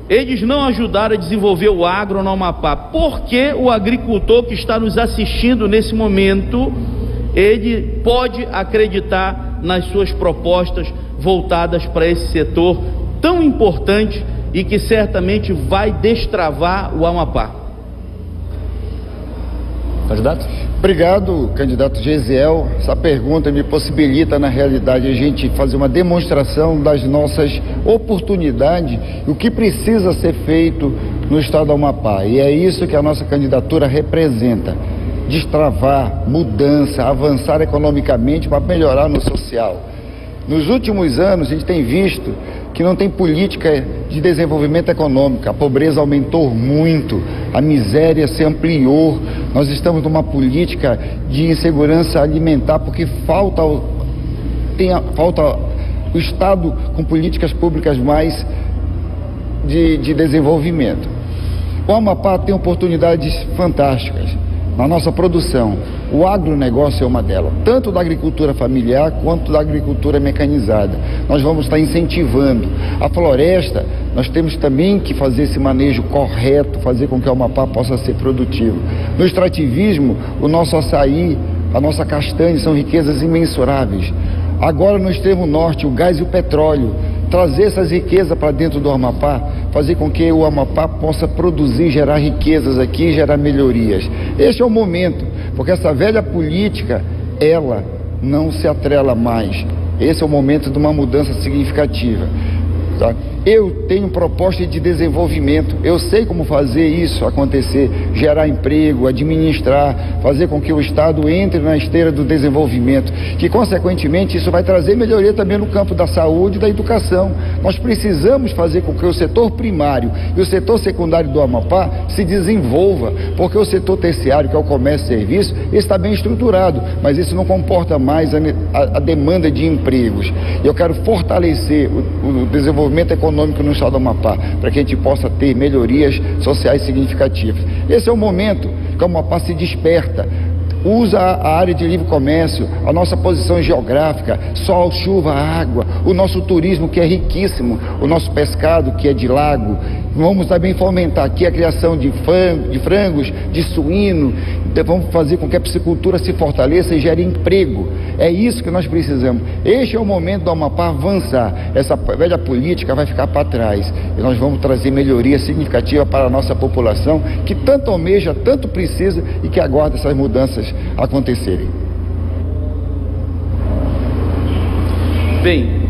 eles não ajudaram a desenvolver o agro no Amapá. Por que o agricultor que está nos assistindo nesse momento, ele pode acreditar nas suas propostas voltadas para esse setor tão importante e que certamente vai destravar o Amapá? Candidato? Obrigado, candidato Gesiel. Essa pergunta me possibilita, na realidade, a gente fazer uma demonstração das nossas oportunidades e o que precisa ser feito no estado do Amapá. E é isso que a nossa candidatura representa: destravar, mudança, avançar economicamente para melhorar no social. Nos últimos anos, a gente tem visto que não tem política de desenvolvimento econômico. A pobreza aumentou muito, a miséria se ampliou. Nós estamos numa política de insegurança alimentar porque falta o Estado com políticas públicas mais de desenvolvimento. O Amapá tem oportunidades fantásticas na nossa produção. O agronegócio é uma delas, tanto da agricultura familiar quanto da agricultura mecanizada. Nós vamos estar incentivando. A floresta, nós temos também que fazer esse manejo correto, fazer com que o Amapá possa ser produtivo. No extrativismo, o nosso açaí, a nossa castanha são riquezas imensuráveis. Agora, no extremo norte, o gás e o petróleo, trazer essas riquezas para dentro do Amapá, fazer com que o Amapá possa produzir, gerar riquezas aqui, gerar melhorias. Este é o momento, porque essa velha política, ela não se atrela mais. Esse é o momento de uma mudança significativa. Tá? Eu tenho proposta de desenvolvimento, eu sei como fazer isso acontecer, gerar emprego, administrar, fazer com que o Estado entre na esteira do desenvolvimento, que consequentemente isso vai trazer melhoria também no campo da saúde e da educação. Nós precisamos fazer com que o setor primário e o setor secundário do Amapá se desenvolva, porque o setor terciário, que é o comércio e serviço, está bem estruturado, mas isso não comporta mais a demanda de empregos. Eu quero fortalecer o desenvolvimento econômico no estado do Amapá, para que a gente possa ter melhorias sociais significativas. Esse é o momento que o Amapá se desperta. usa a área de livre comércio, a nossa posição geográfica, sol, chuva, água, o nosso turismo que é riquíssimo, o nosso pescado que é de lago. Vamos também fomentar aqui a criação de frangos, de suíno. Vamos fazer com que a piscicultura se fortaleça e gere emprego. É isso que nós precisamos. Este é o momento do Amapá avançar. Essa velha política vai ficar para trás e nós vamos trazer melhoria significativa para a nossa população, que tanto almeja, tanto precisa e que aguarda essas mudanças acontecerem. Bem,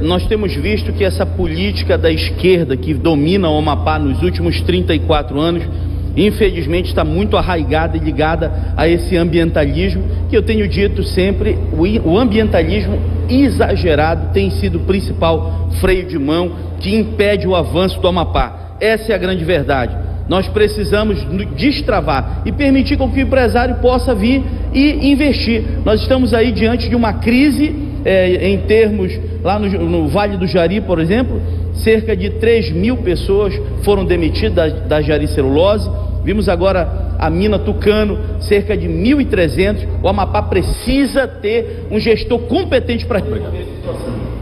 nós temos visto que essa política da esquerda que domina o Amapá nos últimos 34 anos, infelizmente está muito arraigada e ligada a esse ambientalismo, que eu tenho dito sempre, o ambientalismo exagerado tem sido o principal freio de mão que impede o avanço do Amapá. Essa é a grande verdade. Nós precisamos destravar e permitir com que o empresário possa vir e investir. Nós estamos aí diante de uma crise em termos, lá no Vale do Jari, por exemplo, cerca de 3.000 pessoas foram demitidas da Jari Celulose. Vimos agora a mina Tucano, cerca de 1.300. O Amapá precisa ter um gestor competente para resolver essa situação.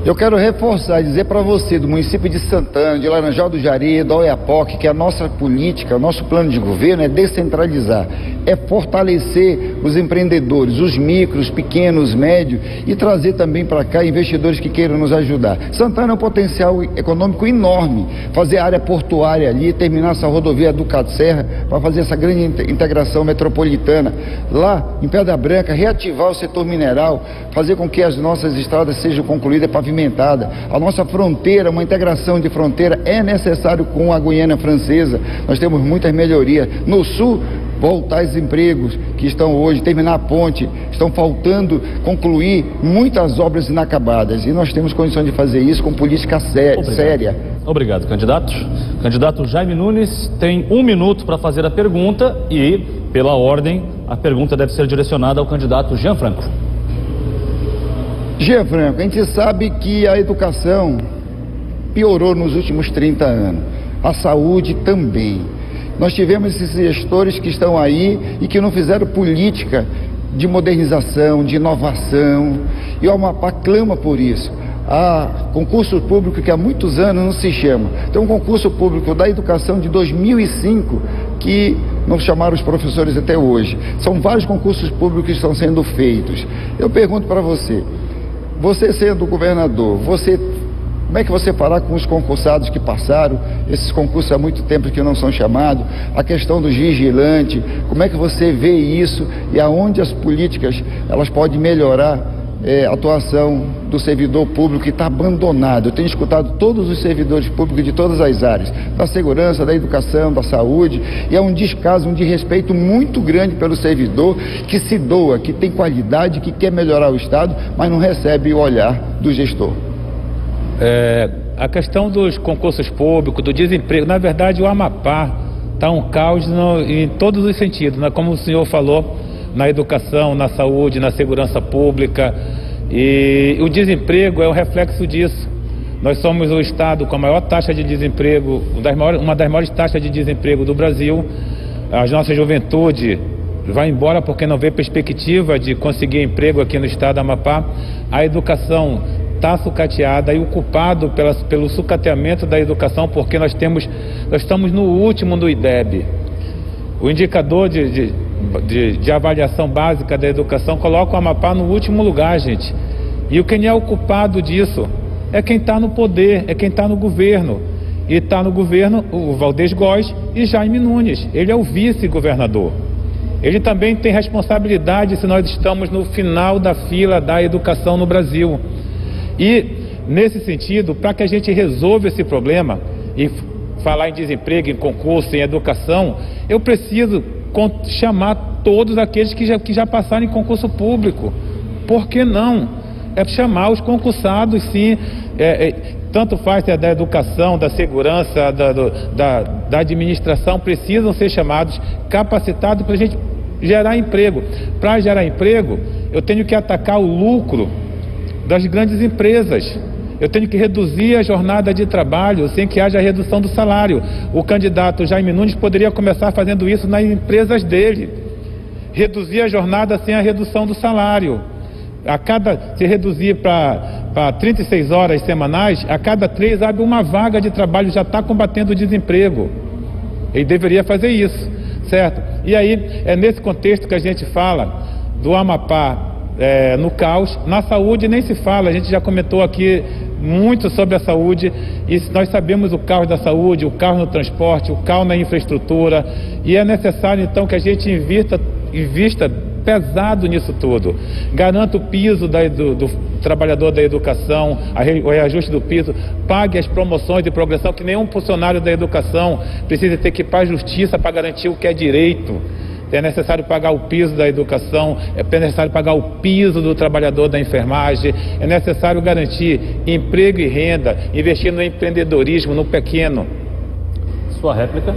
Eu quero reforçar e dizer para você do município de Santana, de Laranjal do Jari, do Oiapoque, que a nossa política, o nosso plano de governo é descentralizar, é fortalecer os empreendedores, os micros, pequenos, médios, e trazer também para cá investidores que queiram nos ajudar. Santana é um potencial econômico enorme, fazer a área portuária ali, terminar essa rodovia do Cado Serra, para fazer essa grande integração metropolitana. Lá, em Pedra Branca, reativar o setor mineral, fazer com que as nossas estradas sejam concluídas, pavimentadas. A nossa fronteira, uma integração de fronteira é necessário com a Guiana Francesa. Nós temos muitas melhorias. No sul, voltar os empregos que estão hoje, terminar a ponte, estão faltando concluir muitas obras inacabadas. E nós temos condições de fazer isso com política séria. Obrigado, candidato. Candidato Jaime Nunes tem 1 minuto para fazer a pergunta e, pela ordem, a pergunta deve ser direcionada ao candidato Jean Franco. Jean Franco, a gente sabe que a educação piorou nos últimos 30 anos, a saúde também. Nós tivemos esses gestores que estão aí e que não fizeram política de modernização, de inovação, e o Amapá clama por isso. Há concurso público que há muitos anos não se chama. Tem um concurso público da educação de 2005 que não chamaram os professores até hoje. São vários concursos públicos que estão sendo feitos. Eu pergunto para você sendo governador, como é que você fará com os concursados que passaram, esses concursos há muito tempo que não são chamados, a questão dos vigilantes, como é que você vê isso e aonde as políticas elas podem melhorar a atuação do servidor público que está abandonado? Eu tenho escutado todos os servidores públicos de todas as áreas, da segurança, da educação, da saúde, e é um descaso, um desrespeito muito grande pelo servidor que se doa, que tem qualidade, que quer melhorar o Estado, mas não recebe o olhar do gestor. A questão dos concursos públicos, do desemprego, na verdade o Amapá está um caos em todos os sentidos, né? Como o senhor falou, na educação, na saúde, na segurança pública, e o desemprego é o reflexo disso. Nós somos o estado com a maior taxa de desemprego, uma das maiores taxas de desemprego do Brasil. A nossa juventude vai embora porque não vê perspectiva de conseguir emprego aqui no estado do Amapá. A educação está sucateada, e o culpado pelo sucateamento da educação, porque nós estamos no último do IDEB. O indicador de avaliação básica da educação coloca o Amapá no último lugar, gente. E quem é o culpado disso é quem está no poder, é quem está no governo. E está no governo o Valdez Góes e Jaime Nunes. Ele é o vice-governador. Ele também tem responsabilidade se nós estamos no final da fila da educação no Brasil. E, nesse sentido, para que a gente resolva esse problema, e falar em desemprego, em concurso, em educação, eu preciso chamar todos aqueles que já passaram em concurso público. Por que não? É chamar os concursados, sim. Tanto faz da educação, da segurança, da administração, precisam ser chamados, capacitados para a gente gerar emprego. Para gerar emprego, eu tenho que atacar o lucro das grandes empresas. eu tenho que reduzir a jornada de trabalho sem que haja redução do salário. O candidato Jaime Nunes poderia começar fazendo isso nas empresas dele. Reduzir a jornada sem a redução do salário. Se reduzir para 36 horas semanais, a cada 3 abre uma vaga de trabalho, já está combatendo o desemprego. Ele deveria fazer isso, certo? E aí, é nesse contexto que a gente fala do Amapá no caos. Na saúde nem se fala, a gente já comentou aqui muito sobre a saúde, e nós sabemos o caos da saúde, o caos no transporte, o caos na infraestrutura, e é necessário então que a gente invista pesado nisso tudo. Garanta o piso do trabalhador da educação, o reajuste do piso, pague as promoções de progressão, que nenhum funcionário da educação precisa ter que ir para a justiça para garantir o que é direito. É necessário pagar o piso da educação, é necessário pagar o piso do trabalhador da enfermagem, é necessário garantir emprego e renda, investir no empreendedorismo, no pequeno. Sua réplica?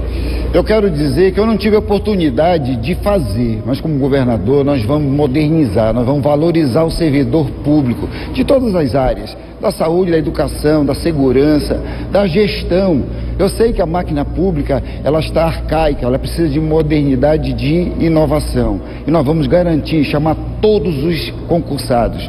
Eu quero dizer que eu não tive a oportunidade de fazer, mas como governador nós vamos modernizar, nós vamos valorizar o servidor público de todas as áreas, da saúde, da educação, da segurança, da gestão. Eu sei que a máquina pública, ela está arcaica, ela precisa de modernidade, de inovação. E nós vamos garantir, chamar todos os concursados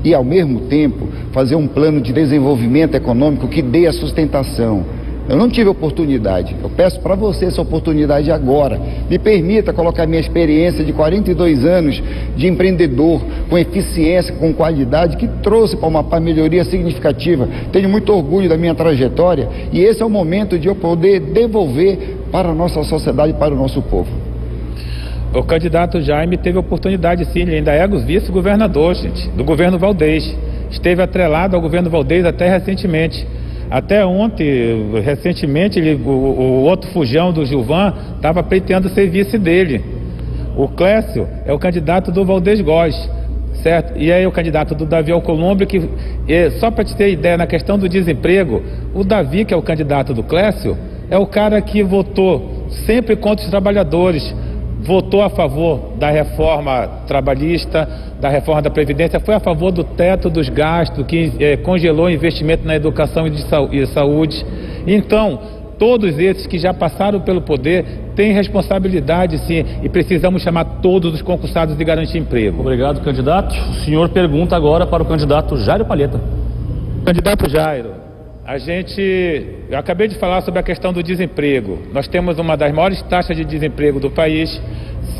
e, ao mesmo tempo, fazer um plano de desenvolvimento econômico que dê a sustentação. Eu não tive oportunidade, eu peço para você essa oportunidade agora. Me permita colocar minha experiência de 42 anos de empreendedor, com eficiência, com qualidade, que trouxe para o Amapá melhoria significativa. Tenho muito orgulho da minha trajetória e esse é o momento de eu poder devolver para a nossa sociedade, para o nosso povo. O candidato Jaime teve oportunidade sim, ele ainda é vice-governador, gente, do governo Valdez. Esteve atrelado ao governo Valdez até recentemente. Até ontem, recentemente, o outro fujão do Gilvan estava pleiteando ser vice dele. O Clécio é o candidato do Valdez Góes, certo? E aí o candidato do Davi Alcolumbre, que só para te ter ideia, na questão do desemprego, o Davi, que é o candidato do Clécio, é o cara que votou sempre contra os trabalhadores, votou a favor da reforma trabalhista, da reforma da Previdência, foi a favor do teto dos gastos, que congelou o investimento na educação e saúde. Então, todos esses que já passaram pelo poder têm responsabilidade, sim, e precisamos chamar todos os concursados de garantir emprego. Obrigado, candidato. O senhor pergunta agora para o candidato Jairo Palheta. Candidato Jairo, eu acabei de falar sobre a questão do desemprego. Nós temos uma das maiores taxas de desemprego do país,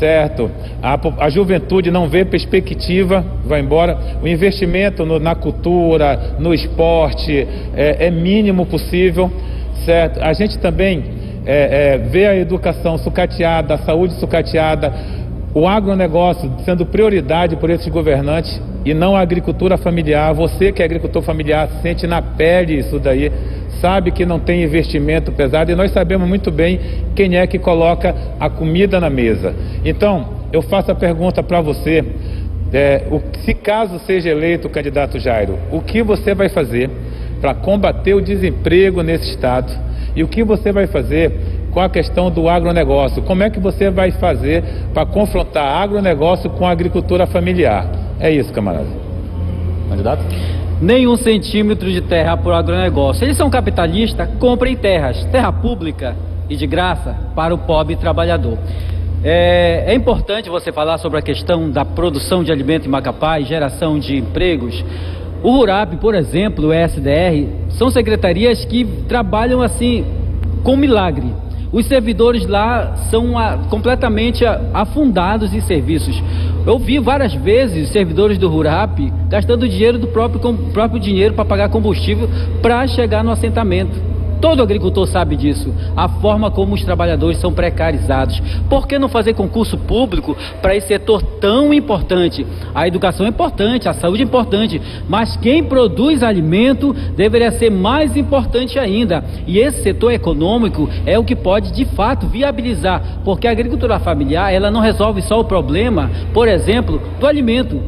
certo? A juventude não vê perspectiva, vai embora. O investimento na cultura, no esporte é mínimo possível, certo? A gente também vê a educação sucateada, a saúde sucateada, o agronegócio sendo prioridade por esses governantes e não a agricultura familiar. Você que é agricultor familiar sente na pele isso daí, sabe que não tem investimento pesado, e nós sabemos muito bem quem é que coloca a comida na mesa. Então, eu faço a pergunta para você, se caso seja eleito o candidato Jairo, o que você vai fazer para combater o desemprego nesse estado? E o que você vai fazer com a questão do agronegócio? Como é que você vai fazer para confrontar agronegócio com a agricultura familiar? É isso, camarada. Candidato? Nenhum centímetro de terra por agronegócio. Eles são capitalistas, comprem terras, terra pública e de graça para o pobre trabalhador. É importante você falar sobre a questão da produção de alimento em Macapá e geração de empregos. O RURAP, por exemplo, o SDR, são secretarias que trabalham assim com milagre. Os servidores lá são completamente afundados em serviços. Eu vi várias vezes servidores do RURAP gastando dinheiro do próprio dinheiro para pagar combustível para chegar no assentamento. Todo agricultor sabe disso, a forma como os trabalhadores são precarizados. Por que não fazer concurso público para esse setor tão importante? A educação é importante, a saúde é importante, mas quem produz alimento deveria ser mais importante ainda. E esse setor econômico é o que pode de fato viabilizar, porque a agricultura familiar, ela não resolve só o problema, por exemplo, do alimento.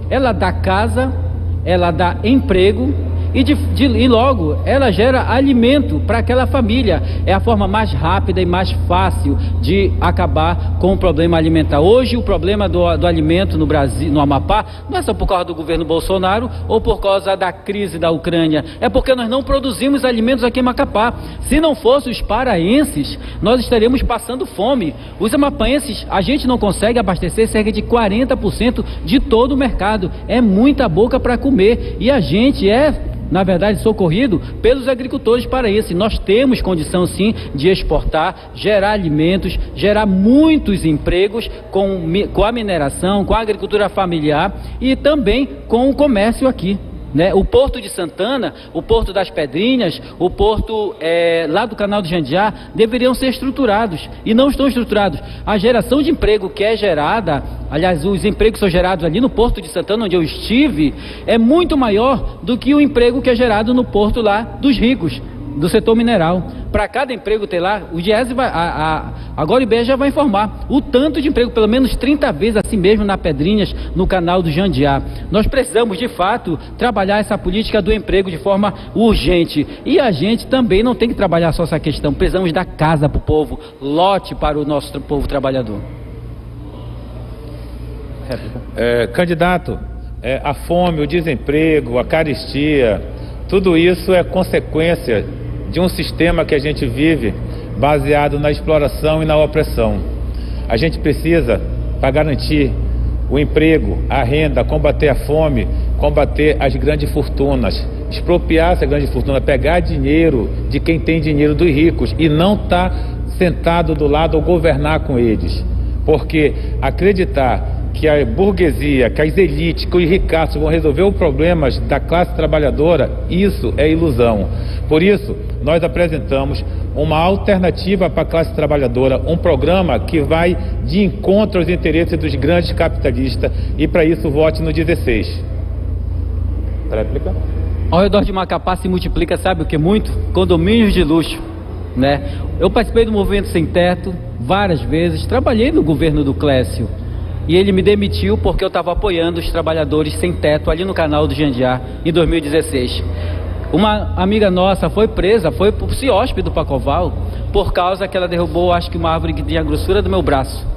Ela dá casa, ela dá emprego, e logo ela gera alimento para aquela família. É a forma mais rápida e mais fácil de acabar com o problema alimentar. Hoje o problema do alimento no Brasil, no Amapá, não é só por causa do governo Bolsonaro ou por causa da crise da Ucrânia, é porque nós não produzimos alimentos aqui em Macapá. Se não fossem os paraenses, nós estaríamos passando fome. Os amapaenses, a gente não consegue abastecer cerca de 40% de todo o mercado. É muita boca para comer e a gente na verdade, socorrido pelos agricultores paraenses. Nós temos condição, sim, de exportar, gerar alimentos, gerar muitos empregos com a mineração, com a agricultura familiar e também com o comércio aqui. O Porto de Santana, o Porto das Pedrinhas, o Porto lá do Canal do Jandiá deveriam ser estruturados e não estão estruturados. A geração de emprego que é gerada, aliás, os empregos são gerados ali no Porto de Santana, onde eu estive, é muito maior do que o emprego que é gerado no Porto lá dos ricos, do setor mineral. Para cada emprego ter lá, o Diese a Goribé já vai informar o tanto de emprego, pelo menos 30 vezes assim mesmo na Pedrinhas, no Canal do Jandiá. Nós precisamos de fato trabalhar essa política do emprego de forma urgente, e a gente também não tem que trabalhar só essa questão, precisamos dar casa para o povo, lote para o nosso povo trabalhador. Candidato, a fome, o desemprego, a carestia, tudo isso é consequência de um sistema que a gente vive baseado na exploração e na opressão. A gente precisa, para garantir o emprego, a renda, combater a fome, combater as grandes fortunas, expropriar essa grande fortuna, pegar dinheiro de quem tem dinheiro dos ricos e não estar sentado do lado ou governar com eles. Porque acreditar que a burguesia, que as elites, que os ricaços vão resolver os problemas da classe trabalhadora, isso é ilusão. Por isso, nós apresentamos uma alternativa para a classe trabalhadora, um programa que vai de encontro aos interesses dos grandes capitalistas, e para isso vote no 16. Réplica? Ao redor de Macapá se multiplica, sabe o que muito? Condomínios de luxo, Eu participei do Movimento Sem Teto várias vezes, trabalhei no governo do Clécio. E ele me demitiu porque eu estava apoiando os trabalhadores sem teto ali no Canal do Jandiá em 2016. Uma amiga nossa foi presa, foi pro CIOSP do Pacoval, por causa que ela derrubou, acho que uma árvore que tinha a grossura do meu braço.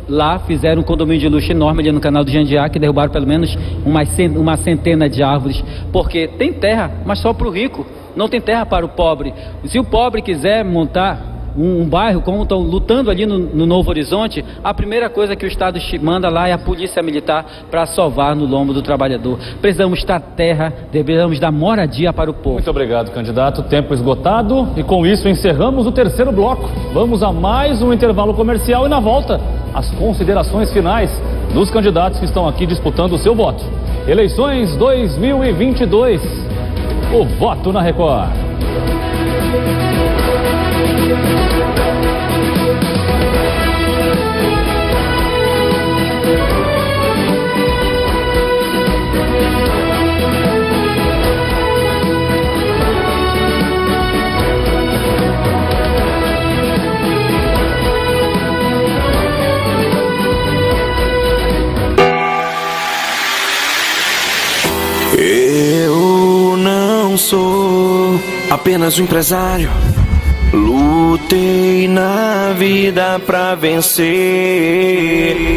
Lá fizeram um condomínio de luxo enorme ali no Canal do Jandiá, que derrubaram pelo menos uma centena de árvores, porque tem terra, mas só para o rico, não tem terra para o pobre. Se o pobre quiser montar um bairro, como estão lutando ali no Novo Horizonte, a primeira coisa que o Estado manda lá é a polícia militar para salvar no lombo do trabalhador. Precisamos dar terra, precisamos dar moradia para o povo. Muito obrigado, candidato. Tempo esgotado, e com isso encerramos o terceiro bloco. Vamos a mais um intervalo comercial e na volta as considerações finais dos candidatos que estão aqui disputando o seu voto. Eleições 2022. O voto na Record. Eu não sou apenas um empresário. Lutei na vida pra vencer.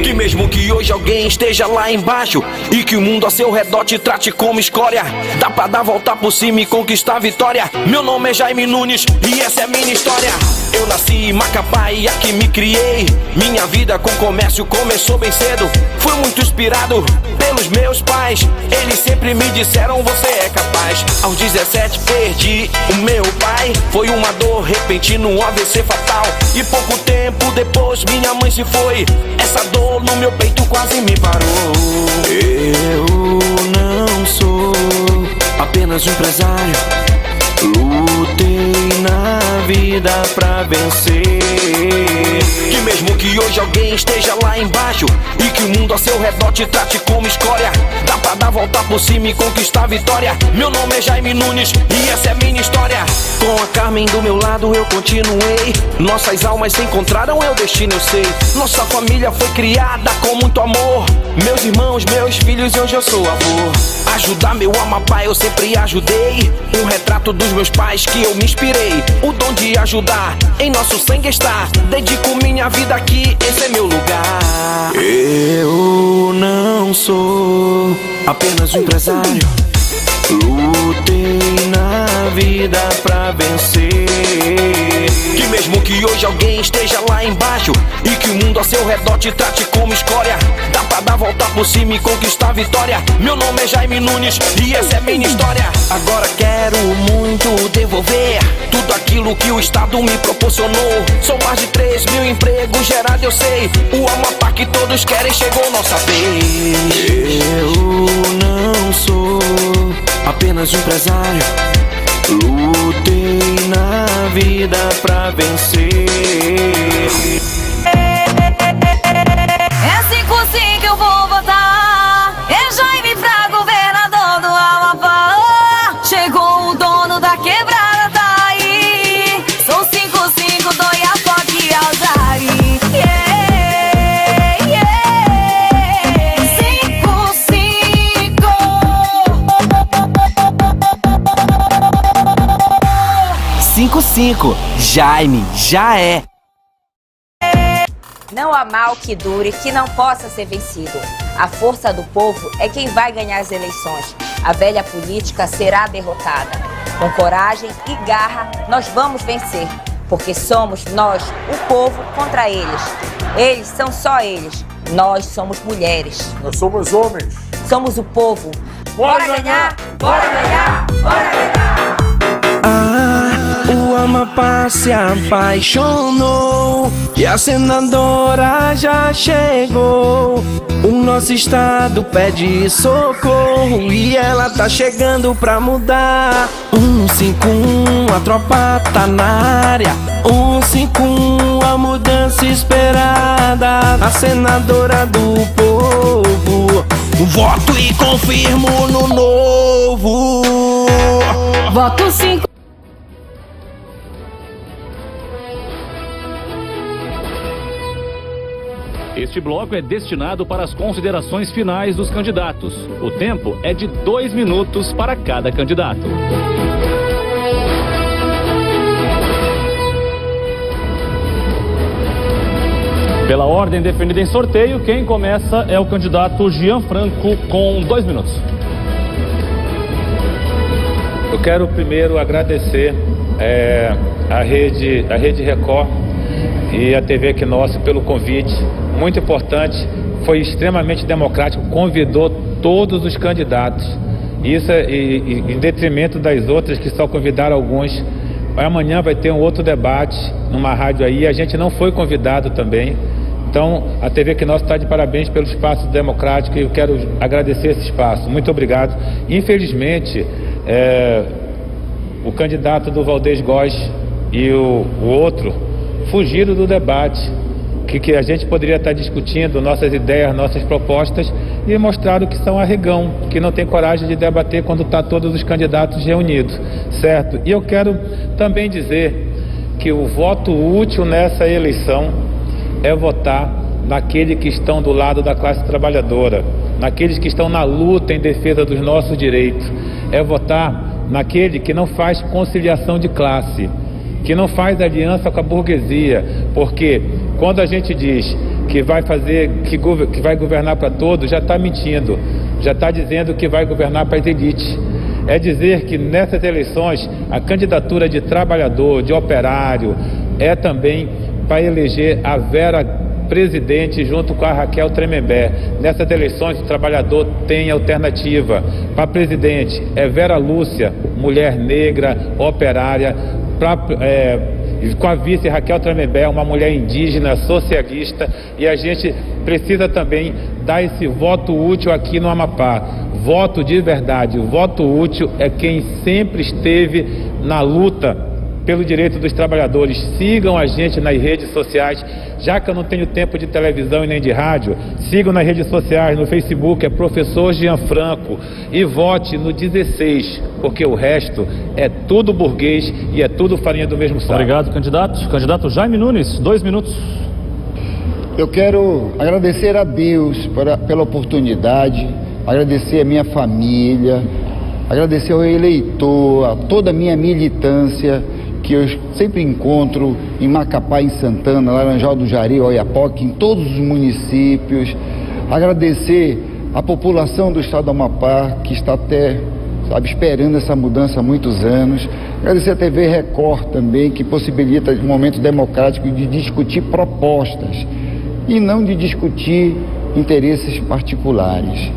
Que mesmo que hoje alguém esteja lá embaixo e que o mundo a seu redor te trate como escória, dá pra dar volta por cima e conquistar a vitória. Meu nome é Jaime Nunes e essa é minha história. Eu nasci em Macapá e aqui me criei. Minha vida com comércio começou bem cedo. Fui muito inspirado pelos meus pais. Eles sempre me disseram: você é capaz. Aos 17 perdi o meu pai. Foi uma dor repentina, um AVC fatal. E pouco tempo depois minha mãe se foi. Essa dor no meu peito quase me parou. Eu não sou apenas um empresário. Lutei na vida pra vencer. Que mesmo que hoje alguém esteja lá embaixo e que o mundo a seu redor te trate como escória, dá pra dar volta por cima e conquistar a vitória. Meu nome é Jaime Nunes e essa é minha história. Com a Carmen do meu lado eu continuei. Nossas almas se encontraram, é o destino, eu sei. Nossa família foi criada com muito amor. Meus irmãos, meus filhos e hoje eu sou avô. Ajudar meu Amapá eu sempre ajudei. Um retrato dos meus pais que eu me inspirei. O dom de ajudar em nosso sangue está. Dedico minha vida aqui, esse é meu lugar. Eu não sou apenas um empresário. Lutei na vida pra vencer. Que mesmo que hoje alguém esteja lá embaixo e que o mundo ao seu redor te trate como escória, dá pra dar volta por cima e conquistar a vitória. Meu nome é Jaime Nunes e essa é minha história. Agora quero muito devolver tudo aquilo que o Estado me proporcionou. São mais de 3 mil empregos gerados, eu sei. O Amapá que todos querem chegou nossa vez. Eu não sou apenas um empresário. Lutei na vida pra vencer. É 5-5 eu vou votar. É Jaime pra governador do Amapá. Chegou o dono da quebrada, tá aí. Sou 5-5 do Iapoque Alzari. Yeah, yeah. 5-5, Jaime já é. Não há mal que dure, que não possa ser vencido. A força do povo é quem vai ganhar as eleições. A velha política será derrotada. Com coragem e garra, nós vamos vencer. Porque somos nós, o povo, contra eles. Eles são só eles. Nós somos mulheres. Nós somos homens. Somos o povo. Bora ganhar! Bora ganhar! Bora ganhar! O Amapá se apaixonou e a senadora já chegou. O nosso estado pede socorro e ela tá chegando pra mudar. 151, a tropa tá na área. 151, a mudança esperada. A senadora do povo, voto e confirmo no novo. Voto 5. Este bloco é destinado para as considerações finais dos candidatos. O tempo é de 2 minutos para cada candidato. Pela ordem definida em sorteio, quem começa é o candidato Jean Franco, com 2 minutos. Eu quero primeiro agradecer a Rede Record e a TV Aqui Nosso pelo convite, muito importante, foi extremamente democrático, convidou todos os candidatos, isso em detrimento das outras que só convidaram alguns. Amanhã vai ter um outro debate numa rádio aí, a gente não foi convidado também, então a TV Aqui Nosso está de parabéns pelo espaço democrático e eu quero agradecer esse espaço, muito obrigado. Infelizmente, o candidato do Valdez Góes e o outro fugiram do debate que a gente poderia estar discutindo nossas ideias, nossas propostas, e mostraram que são arregão, que não tem coragem de debater quando está todos os candidatos reunidos, certo? E eu quero também dizer que o voto útil nessa eleição é votar naqueles que estão do lado da classe trabalhadora, naqueles que estão na luta em defesa dos nossos direitos, é votar naquele que não faz conciliação de classe, que não faz aliança com a burguesia, porque quando a gente diz que vai fazer, que vai governar para todos, já está mentindo, já está dizendo que vai governar para as elites. É dizer que nessas eleições a candidatura de trabalhador, de operário, é também para eleger a Vera presidente junto com a Raquel Tremembé. Nessas eleições o trabalhador tem alternativa. Para presidente é Vera Lúcia, mulher negra, operária, com a vice Raquel Tremembé, uma mulher indígena, socialista, e a gente precisa também dar esse voto útil aqui no Amapá. Voto de verdade, o voto útil é quem sempre esteve na luta pelo direito dos trabalhadores. Sigam a gente nas redes sociais, já que eu não tenho tempo de televisão e nem de rádio, sigam nas redes sociais, no Facebook, é Professor Jean Franco, e vote no 16, porque o resto é tudo burguês e é tudo farinha do mesmo saco. Obrigado, candidato. Candidato Jaime Nunes, 2 minutos. Eu quero agradecer a Deus pela oportunidade, agradecer a minha família, agradecer ao eleitor, a toda a minha militância, que eu sempre encontro em Macapá, em Santana, Laranjal do Jari, Oiapoque, em todos os municípios. Agradecer a população do estado do Amapá, que está até, esperando essa mudança há muitos anos. Agradecer a TV Record também, que possibilita um momento democrático de discutir propostas e não de discutir interesses particulares.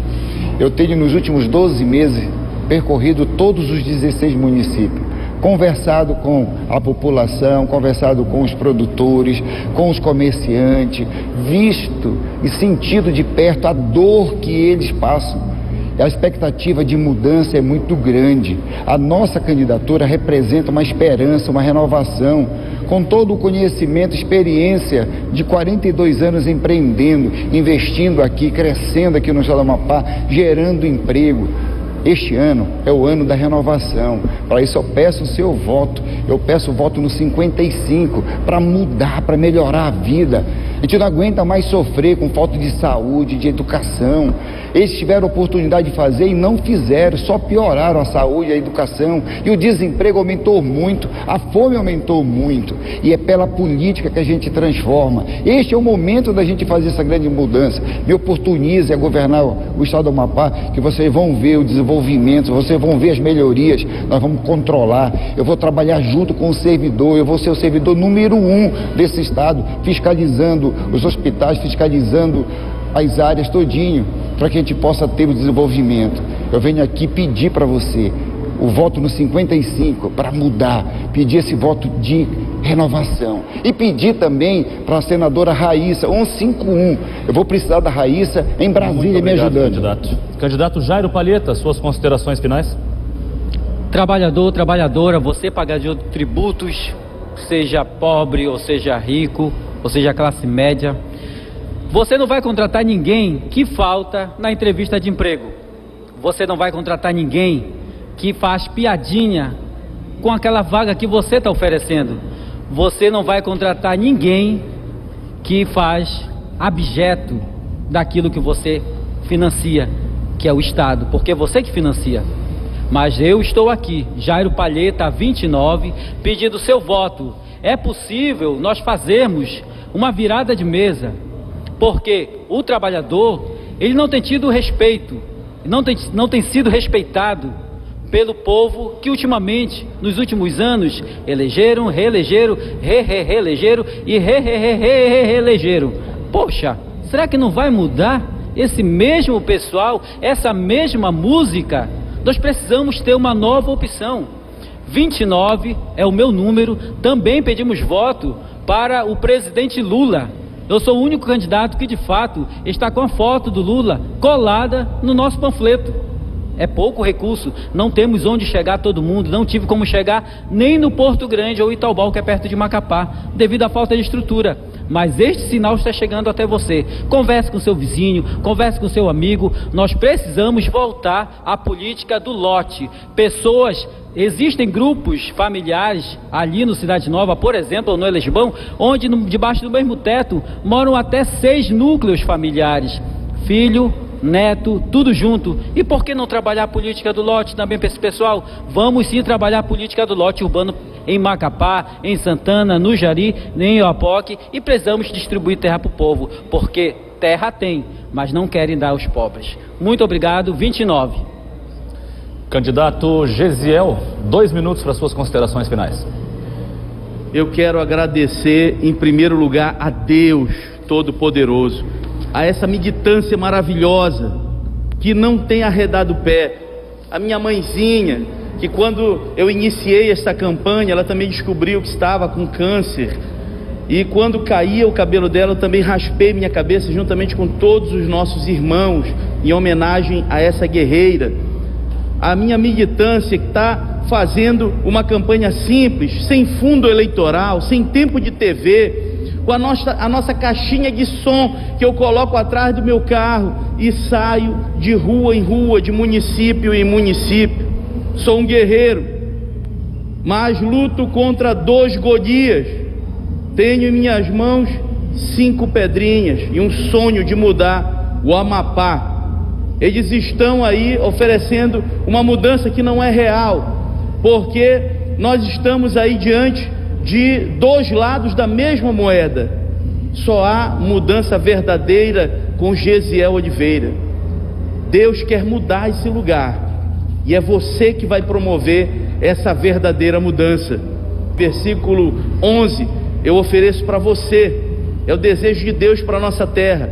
Eu tenho, nos últimos 12 meses, percorrido todos os 16 municípios, conversado com a população, conversado com os produtores, com os comerciantes, visto e sentido de perto a dor que eles passam. A expectativa de mudança é muito grande. A nossa candidatura representa uma esperança, uma renovação, com todo o conhecimento, experiência de 42 anos empreendendo, investindo aqui, crescendo aqui no estado do Amapá, gerando emprego. Este ano é o ano da renovação. Para isso eu peço o seu voto. Eu peço o voto no 55 para mudar, para melhorar a vida. A gente não aguenta mais sofrer com falta de saúde, de educação. Eles tiveram oportunidade de fazer e não fizeram, só pioraram a saúde, a educação, e o desemprego aumentou muito, a fome aumentou muito, e é pela política que a gente transforma. Este é o momento da gente fazer essa grande mudança. Me oportunize a governar o estado do Amapá, que vocês vão ver o desenvolvimento, vocês vão ver as melhorias, nós vamos controlar. Eu vou trabalhar junto com o servidor, eu vou ser o servidor número 1 desse estado, fiscalizando os hospitais, fiscalizando as áreas todinho, para que a gente possa ter o desenvolvimento. Eu venho aqui pedir para você o voto no 55 para mudar, pedir esse voto de renovação e pedir também para a senadora Raíssa 151. Eu vou precisar da Raíssa em Brasília me ajudando. Candidato Jairo Palheta, suas considerações finais? Trabalhador, trabalhadora, você pagador de tributos, seja pobre ou seja rico, ou seja classe média, você não vai contratar ninguém que falta na entrevista de emprego. Você não vai contratar ninguém que faz piadinha com aquela vaga que você está oferecendo. Você não vai contratar ninguém que faz abjeto daquilo que você financia, que é o Estado, porque é você que financia. Mas eu estou aqui, Jairo Palheta, 29, pedindo seu voto. É possível nós fazermos uma virada de mesa, porque o trabalhador, ele não tem tido respeito, não tem sido respeitado pelo povo que ultimamente, nos últimos anos, elegeram, reelegeram, reelegeram e reelegeram. Poxa, será que não vai mudar esse mesmo pessoal, essa mesma música? Nós precisamos ter uma nova opção. 29 é o meu número, também pedimos voto para o presidente Lula. Eu sou o único candidato que de fato está com a foto do Lula colada no nosso panfleto. É pouco recurso, não temos onde chegar todo mundo, não tive como chegar nem no Porto Grande ou Itaubal, que é perto de Macapá, devido à falta de estrutura. Mas este sinal está chegando até você. Converse com seu vizinho, converse com seu amigo. Nós precisamos voltar à política do lote. Existem grupos familiares ali no Cidade Nova, por exemplo, no Elesbão, onde debaixo do mesmo teto moram até 6 núcleos familiares. Filho, neto, tudo junto. E por que não trabalhar a política do lote também para esse pessoal? Vamos sim trabalhar a política do lote urbano em Macapá, em Santana, no Jari, em Oiapoque, e precisamos distribuir terra para o povo, porque terra tem, mas não querem dar aos pobres. Muito obrigado, 29. Candidato Gesiel, 2 minutos para suas considerações finais. Eu quero agradecer em primeiro lugar a Deus Todo-Poderoso, a essa militância maravilhosa que não tem arredado o pé, a minha mãezinha, que quando eu iniciei esta campanha, ela também descobriu que estava com câncer, e quando caía o cabelo dela, eu também raspei minha cabeça juntamente com todos os nossos irmãos, em homenagem a essa guerreira. A minha militância que está fazendo uma campanha simples, sem fundo eleitoral, sem tempo de TV, com a nossa caixinha de som que eu coloco atrás do meu carro e saio de rua em rua, de município em município. Sou um guerreiro, mas luto contra 2 Golias. Tenho em minhas mãos 5 pedrinhas e um sonho de mudar o Amapá. Eles estão aí oferecendo uma mudança que não é real, porque nós estamos aí diante de 2 lados da mesma moeda. Só há mudança verdadeira com Gesiel Oliveira. Deus quer mudar esse lugar, e é você que vai promover essa verdadeira mudança. Versículo 11, eu ofereço para você, é o desejo de Deus para a nossa terra.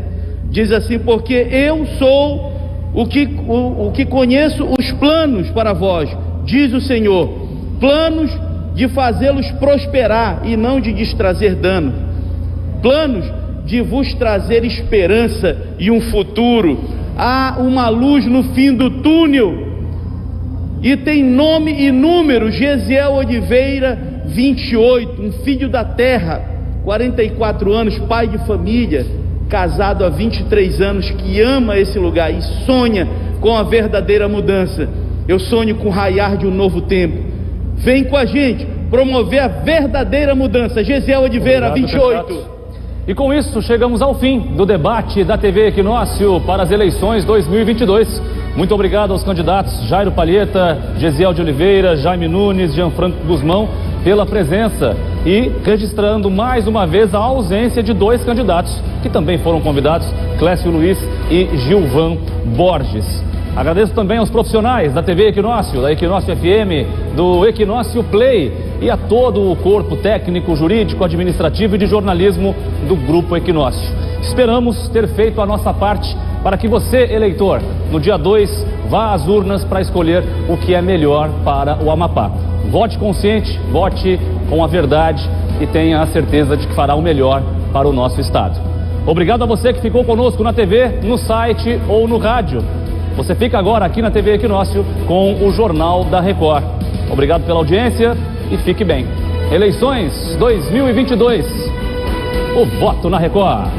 Diz assim: porque eu sou o que conheço os planos para vós, diz o Senhor, planos de fazê-los prosperar e não de lhes trazer dano, planos de vos trazer esperança e um futuro. Há uma luz no fim do túnel, e tem nome e número: Gesiel Oliveira 28, um filho da terra, 44 anos, pai de família, casado há 23 anos, que ama esse lugar e sonha com a verdadeira mudança. Eu sonho com o raiar de um novo tempo. Vem com a gente promover a verdadeira mudança. Gesiel Oliveira, 28. E com isso chegamos ao fim do debate da TV Equinócio para as eleições 2022. Muito obrigado aos candidatos Jairo Palheta, Gesiel de Oliveira, Jaime Nunes, Gianfranco Guzmão pela presença, e registrando mais uma vez a ausência de 2 candidatos que também foram convidados, Clécio Luiz e Gilvan Borges. Agradeço também aos profissionais da TV Equinócio, da Equinócio FM, do Equinócio Play e a todo o corpo técnico, jurídico, administrativo e de jornalismo do Grupo Equinócio. Esperamos ter feito a nossa parte para que você, eleitor, no dia 2, vá às urnas para escolher o que é melhor para o Amapá. Vote consciente, vote com a verdade e tenha a certeza de que fará o melhor para o nosso estado. Obrigado a você que ficou conosco na TV, no site ou no rádio. Você fica agora aqui na TV Equinócio com o Jornal da Record. Obrigado pela audiência e fique bem. Eleições 2022. O voto na Record.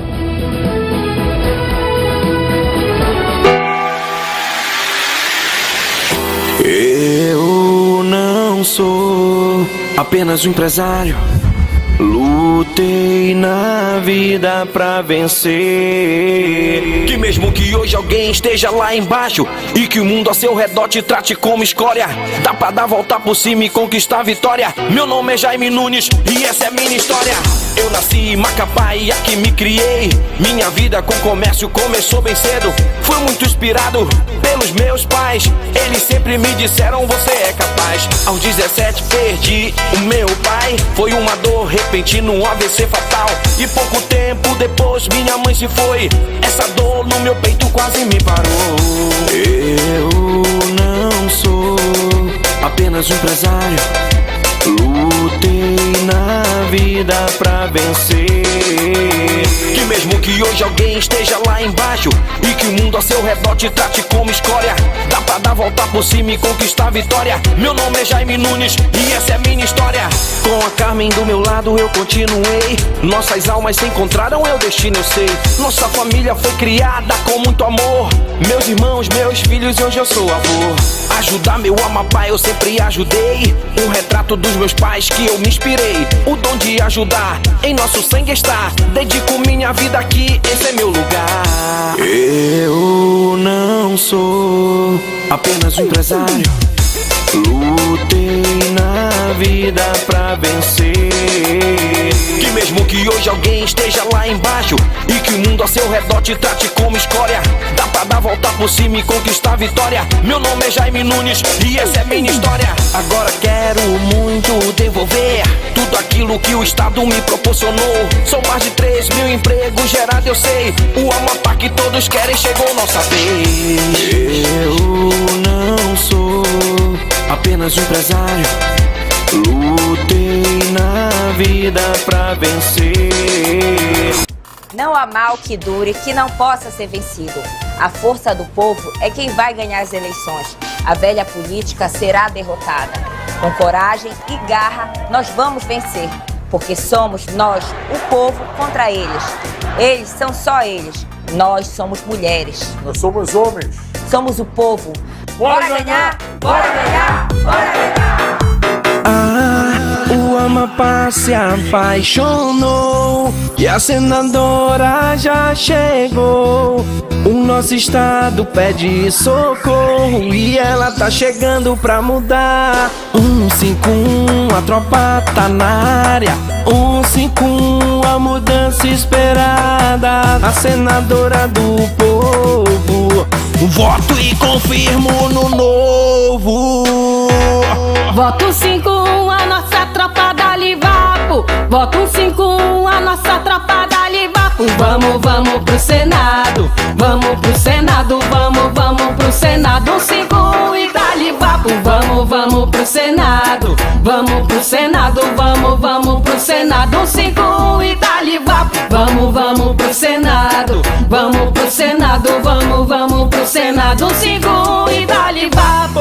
Eu não sou apenas um empresário. Lutei na vida pra vencer. Que mesmo que hoje alguém esteja lá embaixo e que o mundo a seu redor te trate como escória, dá pra dar volta por cima e conquistar a vitória. Meu nome é Jaime Nunes e essa é minha história. Eu nasci em Macapá e aqui me criei. Minha vida com comércio começou bem cedo. Fui muito inspirado pelos meus pais. Eles sempre me disseram: você é capaz. Aos 17 perdi o meu pai. Foi uma dor repentino, um AVC fatal. E pouco tempo depois minha mãe se foi. Essa dor no meu peito quase me parou. Eu não sou apenas um empresário. Lutei na vida pra vencer. Que mesmo que hoje alguém esteja lá embaixo e que o mundo a seu redor te trate como escória, dá pra dar volta por cima e conquistar a vitória. Meu nome é Jaime Nunes e essa é minha história. Com a Carmen do meu lado eu continuei. Nossas almas se encontraram, é o destino, eu sei. Nossa família foi criada com muito amor. Meus irmãos, meus filhos e hoje eu sou avô. Ajudar meu Amapá eu sempre ajudei. Um retrato dos meus pais que eu me inspirei. O dom de ajudar em nosso sangue está. Dedico minha vida aqui, esse é meu lugar. Eu não sou apenas um empresário. Lutei na vida pra vencer. Que mesmo que hoje alguém esteja lá embaixo e que o mundo a seu redor te trate como escória, dá pra dar volta por cima e conquistar a vitória. Meu nome é Jaime Nunes e essa é minha história. Agora quero muito devolver tudo aquilo que o Estado me proporcionou. São mais de 3.000 empregos gerados, eu sei. O Amapá que todos querem chegou nossa vez. Eu não sou apenas um empresário. Lutei na vida pra vencer. Não há mal que dure, que não possa ser vencido. A força do povo é quem vai ganhar as eleições. A velha política será derrotada. Com coragem e garra, nós vamos vencer. Porque somos nós, o povo, contra eles. Eles são só eles. Nós somos mulheres. Nós somos homens. Somos o povo. Bora ganhar! Bora ganhar! Bora ganhar! Ah, o Amapá se apaixonou e a senadora já chegou. O nosso estado pede socorro e ela tá chegando pra mudar. 151, a tropa tá na área. 151, a mudança esperada. A senadora do povo, voto e confirmo no novo. Voto 51, a nossa tropa da Livapo. Voto 51, a nossa tropa da Livapo. Vamos pro Senado. Vamos pro Senado, vamos pro Senado. 151 e da Livapo. Vamos pro Senado. Vamos pro Senado, vamos pro Senado. 151 e da Livapo. Vamos pro Senado. Vamos pro Senado, vamos pro Senado. 151 e da Livapo.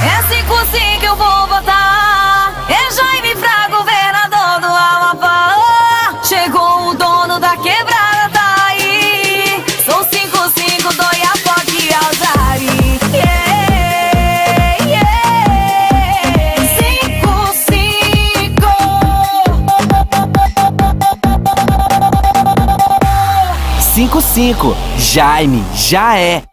É 55 eu vou votar. É Jaime Fraga, governador do Amapá. Chegou o dono da quebrada, tá aí. Sou 55 do Iapoque Alzari. Yeah, yeah. 55. 55, Jaime, já é.